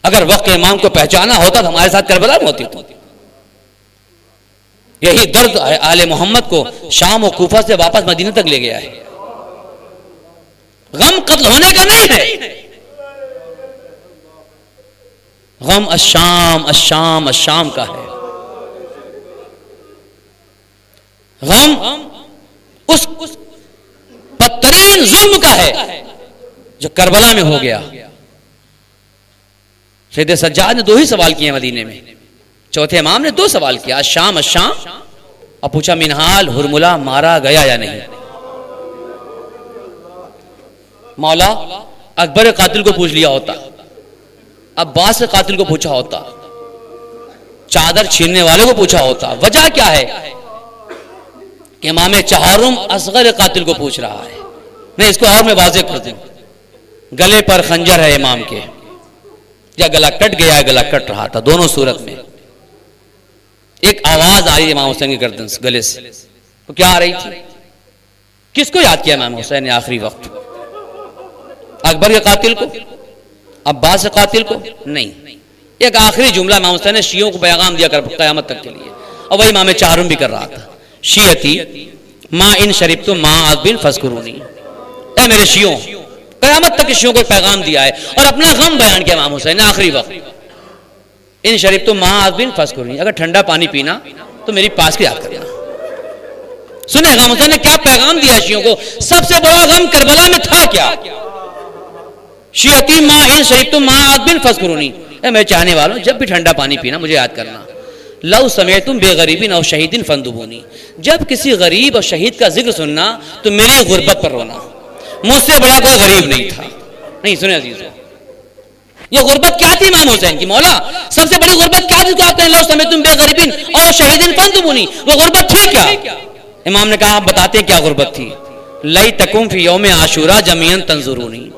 S1: اگر وقت امام کو پہچانا ہوتا تو ہمارے ساتھ کربلا میں ہوتی. یہی درد آل محمد کو شام و کوفہ سے واپس مدینہ تک لے گیا ہے. غم قتل ہونے کا نہیں ہے, غم الشام الشام الشام کا ہے. غم اس بدترین ظلم کا ہے جو کربلا میں ہو گیا. سید سجاد نے 2 ہی سوال کیے مدینے میں, چوتھے امام نے 2 سوال کیا, الشام الشام, اور پوچھا منہال ہرملہ مارا گیا یا نہیں. مولا اکبر قاتل کو پوچھ لیا ہوتا, عباس کے قاتل کو پوچھا ہوتا, چادر چھیننے والے کو پوچھا ہوتا. وجہ کیا ہے کہ امام چہارم اصغر قاتل کو پوچھ رہا ہے. نہیں, اس کو اور میں واضح کر دوں, گلے پر خنجر ہے امام کے, یا گلا کٹ گیا ہے, گلا کٹ رہا تھا, دونوں صورت میں ایک آواز آئی امام حسین کے گردن سے, گلے سے. تو کیا آ رہی تھی؟ کس کو یاد کیا امام حسین نے آخری وقت؟ اکبر کے قاتل کو, عباس کے قاتل کو نہیں. ایک آخری جملہ امام حسین نے شیعوں کو پیغام دیا کر قیامت تک کے لیے, اور وہی امام چہارم بھی کر رہا تھا. شیعتی ما ان شربتم ما عذب فاذکرونی, اے میرے شیعوں, قیامت تک شیعوں کو ایک پیغام دیا ہے اور اپنا غم بیان کیا امام حسین نے آخری وقت. ان شربتم ما عذب فاذکرونی, اگر ٹھنڈا پانی پینا تو میری پاس کی یاد کرنا. سنیں امام حسین نے کیا پیغام دیا شیعوں کو. سب سے بڑا غم کربلا میں تھا کیا؟ شیعتی ما ان شربتم ما عذب فاذکرونی, اے میرے چاہنے والوں, جب بھی ٹھنڈا پانی پینا مجھے یاد کرنا. لو سمعتم بغریب او شہید فاندبونی, جب کسی غریب اور شہید کا ذکر سننا تو میری غربت پر رونا. مجھ سے بڑا کوئی غریب نہیں تھا. نہیں, سنیں عزیزو, یہ غربت کیا تھی امام حسین کی؟ مولا سب سے بڑی غربت کیا تھی؟ تو آپ کہیں لو سمعتم بغریب او شہید فاندبونی, وہ غربت تھی کیا؟ امام نے کہا آپ بتاتے ہیں کیا غربت تھی. لیتکم فی یوم عاشوراء جمیعا تنظرونی,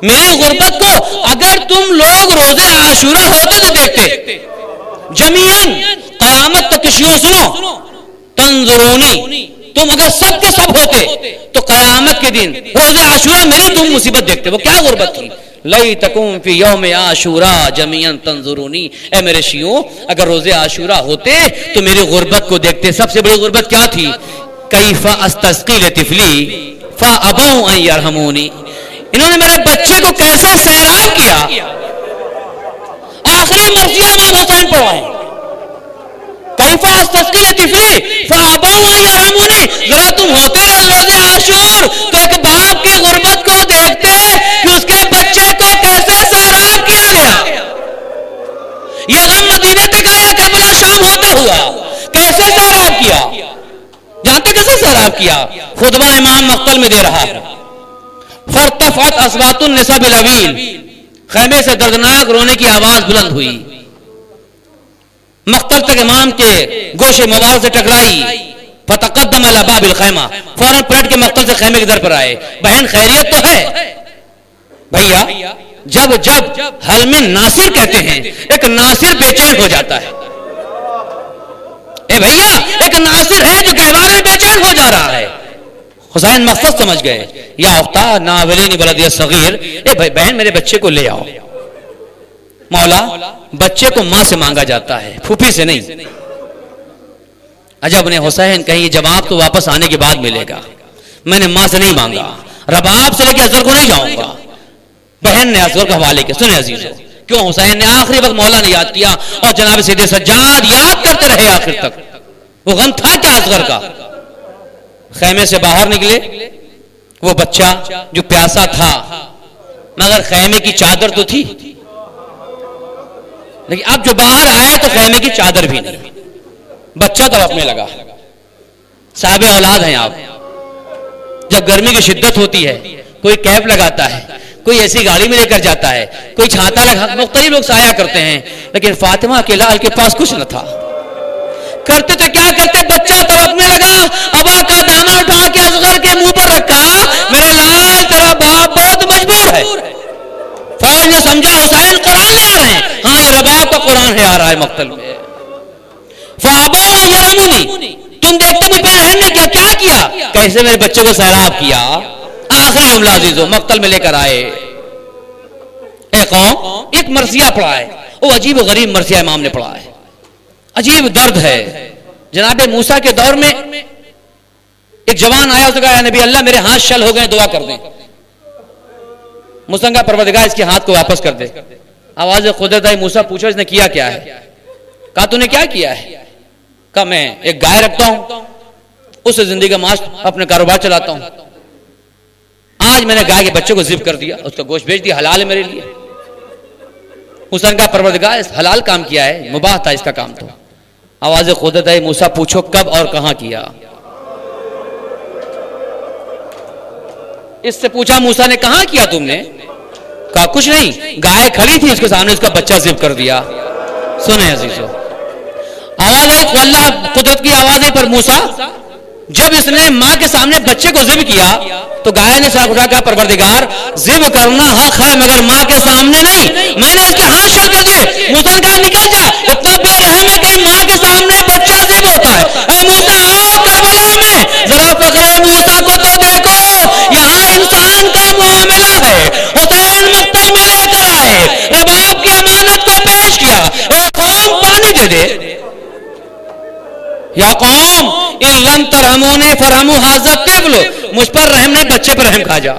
S1: میری غربت کو اگر تم لوگ روزے عاشورہ ہوتے تو دیکھتے. جمیعاً, قیامت تک شیعوں سنو, تنظرونی, تم اگر سب کے سب ہوتے تو قیامت کے دن روزے عاشورہ میری تم مصیبت دیکھتے. وہ کیا غربت تھی؟ لیتکم فی یوم عاشوراء جمیعا تنظرونی, اے میرے شیعوں اگر روزے عاشورہ ہوتے تو میری غربت کو دیکھتے. سب سے بڑی غربت کیا تھی؟ کیف استسقی لطفلی فابوا ان یرحمونی, انہوں نے میرے بچے کو کیسے سیراب کیا. آخری مرثیہ امام حسین پڑھوائیں, کیف استسقی لطفلی فابوا ان یرحمونی. ذرا تم ہوتے روزے عاشور تو ایک باپ کی غربت کو دیکھتے کہ اس کے بچے کو کیسے سیراب کیا گیا. یہ غم مدینے تک آیا, کربلا شام ہوتا ہوا, کیسے سیراب کیا؟ جانتے کیسے سیراب کیا؟ خطبہ امام مقتل میں دے رہا ہے. فرتفعت اصوات النساء بالاویل, خیمے سے دردناک رونے کی آواز بلند ہوئی. مقتل تک امام کے گوشے مبارک سے ٹکرائی. فتقدم الی باب الخیمہ, فوراً پلٹ کے مقتل سے خیمے کے در پر آئے. بہن خیریت تو ہے؟ بھیا جب حل میں ناصر کہتے ہیں, ایک ناصر بے چین ہو جاتا ہے. اے بھیا ایک ناصر ہے جو گہوارے میں بے چین ہو جا رہا ہے. حسین مقصد سمجھ گئے. یا اختہ ناولین بلدی الصغیر, اے بہن میرے بچے کو لے آؤ. مولا بچے کو ماں سے مانگا جاتا ہے, پھوپھی سے نہیں. عجب نے حسین, کہیں یہ جواب تو واپس آنے کے بعد ملے گا. میں نے ماں سے نہیں مانگا, رباب سے لے کے اصغر کو نہیں جاؤں گا. بہن نے اصغر کا حوالے کیا. سنیں عزیزو, کیوں حسین نے آخری وقت مولا نے یاد کیا اور جناب سید سجاد یاد کرتے رہے آخر تک. وہ غم تھا کیا اصغر کا؟ خیمے سے باہر نکلے, وہ بچہ جو پیاسا تھا, مگر خیمے کی چادر تو تھی, لیکن اب جو باہر آیا تو خیمے کی چادر بھی نہیں. بچہ تڑپنے لگا. صاحب اولاد ہیں آپ, جب گرمی کی شدت ہوتی ہے کوئی کیپ لگاتا ہے, کوئی ایسی گاڑی میں لے کر جاتا ہے, کوئی چھاتا لگا, مختلف لوگ سایہ کرتے ہیں, لیکن فاطمہ کے لال کے پاس کچھ نہ تھا. کرتے تو کیا کرتے, بچہ تڑپنے لگا, ابا کا دامن اٹھا کے اصغر کے منہ پر رکھا, میرے لال تیرا باپ بہت مجبور ہے. حسین نے سمجھا حسین قرآن لے آ رہے ہیں. ہاں یہ رباب کا قرآن ہے آ رہا ہے مقتل میں. فَأَبَوْا يَرْحَمُونِي، تم دیکھتے مجھ پہ رحم نہیں کیا کیا کیسے میرے بچے کو سیراب کیا. آخری جملہ عزیزو مقتل میں لے کر آئے. اے قوم، ایک مرثیہ پڑھا ہے، وہ عجیب و غریب مرثیہ امام نے پڑھا ہے، عجیب درد ہے. جناب موسیٰ کے دور میں ایک جوان آیا، اس نے کہا نبی اللہ میرے ہاتھ شل ہو گئے، دعا کر دیں. موسیٰ نے کہا پروردگار اس کے ہاتھ کو واپس کر دے. آواز قدرت آئی، موسیٰ پوچھا اس نے کیا کیا ہے؟ کہا تو نے کیا کیا ہے؟ کہا میں ایک گائے رکھتا ہوں، اس سے زندگی کا معاش اپنے کاروبار چلاتا ہوں. آج میں نے گائے کے بچے کو ذبح کر دیا، اس کا گوشت بیچ دیا، حلال ہے میرے لیے. موسیٰ نے کہا پروردگار اس حلال کام کیا ہے، مباح تھا اس کا کام. تو آواز قدرت آئی، موسیٰ پوچھو کب اور کہاں کیا؟ اس سے پوچھا موسیٰ نے کہاں کیا تم نے؟ کہا کچھ نہیں، گائے کھڑی تھی اس کے سامنے، اس کا بچہ ذبح کر دیا. سنیں عزیزو، آواز آئی، اللہ قدرت کی آواز آئی پر موسیٰ جب اس نے ماں کے سامنے بچے کو ذبح کیا تو گائے نے سر اٹھا کہا پروردگار ذبح کرنا حق ہے مگر ماں کے سامنے نہیں، میں نے اس کے ہاتھ شل کر دیے. موسیٰ نے کہا نکل جا، اتنا بے رحم ہے کہ ماں کے سامنے بچہ ذبح ہوتا ہے. اے موسیٰ آؤ کربلا میں، ذرا فقر موسیٰ کو تو دیکھو، یہاں انسان کا معاملہ ہے. حسین مقتل میں لے کر آئے، رباب کی امانت کو پیش کیا. اے قوم پانی دے دے. یا قوم ان لم ترحمونی فرحموا ھذا الطفل، مجھ پر رحم نہیں بچے پر رحم کھا جا.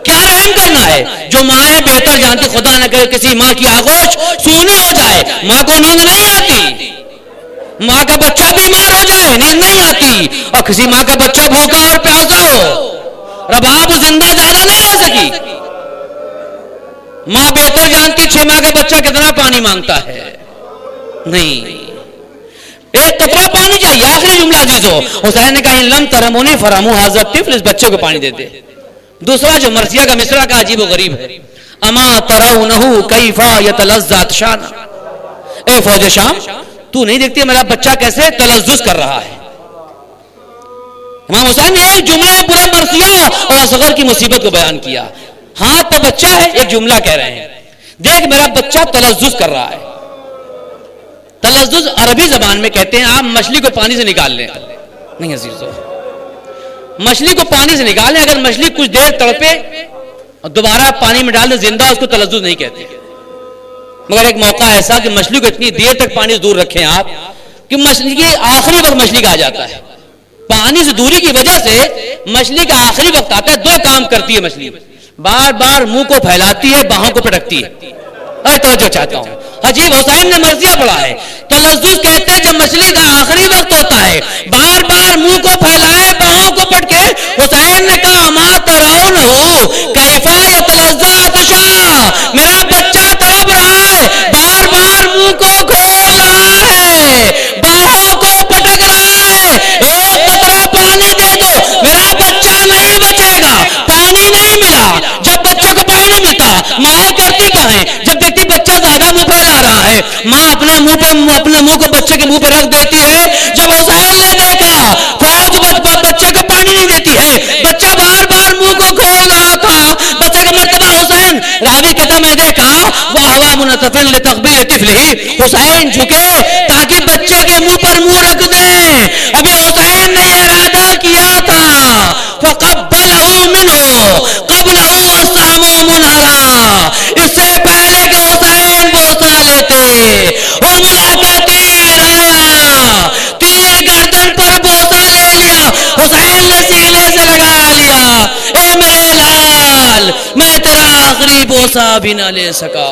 S1: کیا رحم کرنا ہے؟ جو مائیں بہتر جانتی، خدا نہ کرے کسی ماں کی آغوش سونی ہو جائے، ماں کو نیند نہیں آتی، ماں کا بچہ بیمار ہو جائے نیند نہیں آتی، اور کسی ماں کا بچہ بھوکا اور پیاسا ہو، رباب زندہ زیادہ نہیں رہ سکی. ماں بہتر جانتی 6 ماہ کا بچہ کتنا پانی مانگتا ہے. نہیں، ایک قطرہ پانی چاہیے. آخری جملہ عزیزو، حسین نے کہا ان لم ترحمونی فرحموا ھذا الطفل، اس بچے کو پانی دے دے. دوسرا جو مرثیہ کا مصرع کا عجیب و غریب ہے، اما ترونہ کیف یتلذذ عطشانا، اے فوج شام تو نہیں دیکھتی میرا بچہ کیسے تلذذ کر رہا ہے. امام حسین نے ایک جملہ پورا مرثیہ اور اصغر کی مصیبت کو بیان کیا. ہاتھ پہ بچہ ہے، ایک جملہ کہہ رہے ہیں دیکھ میرا بچہ تلذذ کر رہا ہے. تلذذ عربی زبان میں کہتے ہیں آپ مچھلی کو پانی سے نکال لیں. نہیں عزیزو، مچھلی کو پانی سے نکالیں، اگر مچھلی کچھ دیر تڑپے اور دوبارہ پانی میں ڈال دیں زندہ، اس کو تلذذ نہیں کہتے. مگر ایک موقع ایسا کہ مچھلی کو اتنی دیر تک پانی سے دور رکھیں آپ کہ مچھلی کے آخری وقت مچھلی کا آ جاتا ہے. پانی سے دوری کی وجہ سے مچھلی کا آخری وقت آتا ہے. 2 کام کرتی ہے مچھلی، بار بار منہ کو پھیلاتی ہے، باہوں کو پٹکتی ہے. توجہ چاہتا ہوں، عجیب حسین نے مرثیہ پڑھا ہے. تلذذ کہتے ہیں جب مچھلی کا آخری وقت ہوتا ہے، بار بار منہ کو پھیلائے، باہوں کو پٹکے. حسین نے کہا ما ترونہ کیف یتلذذ عطشا، میرا بچہ تڑپ رہا ہے، بار بار منہ کو کھول رہا ہے، باہوں کو پٹک رہا ہے. ایک قطرہ پانی دے دو، میرا بچہ نہیں بچے گا. پانی نہیں ملا. جب بچے کو پانی نہیں ملتا مائیں کرتی کیا ہیں؟ جب دیکھتی بچہ زیادہ منہ پھیلا رہا ہے، ماں اپنے منہ کو بچے کے منہ پہ رکھ دیتی ہے. جب حسین نے دیکھا فوج بچے کو پانی نہیں دیتی ہے، بچہ بار بار منہ کو کھول رہا تھا. بچے کا مرتبہ حسین راوی کہتا میں دیکھا وہ ہوا منتفل لتقبیل طفلہ، حسین جھکے تاکہ بچے کے منہ پر منہ رکھ دیں. ابھی حسین نے یہ ارادہ کیا تھا فقبلہ منہ قبلہ اصحابہ منہرا، اس سے پہلے کہ حسین بوسہ لیتے وہ ملاقاتی رایا تیر گردن پر بوسہ لے لیا. حسین نے سینے سے لگا لیا، اے میرے لال میں تیرا آخری بوسہ بھی نہ لے سکا.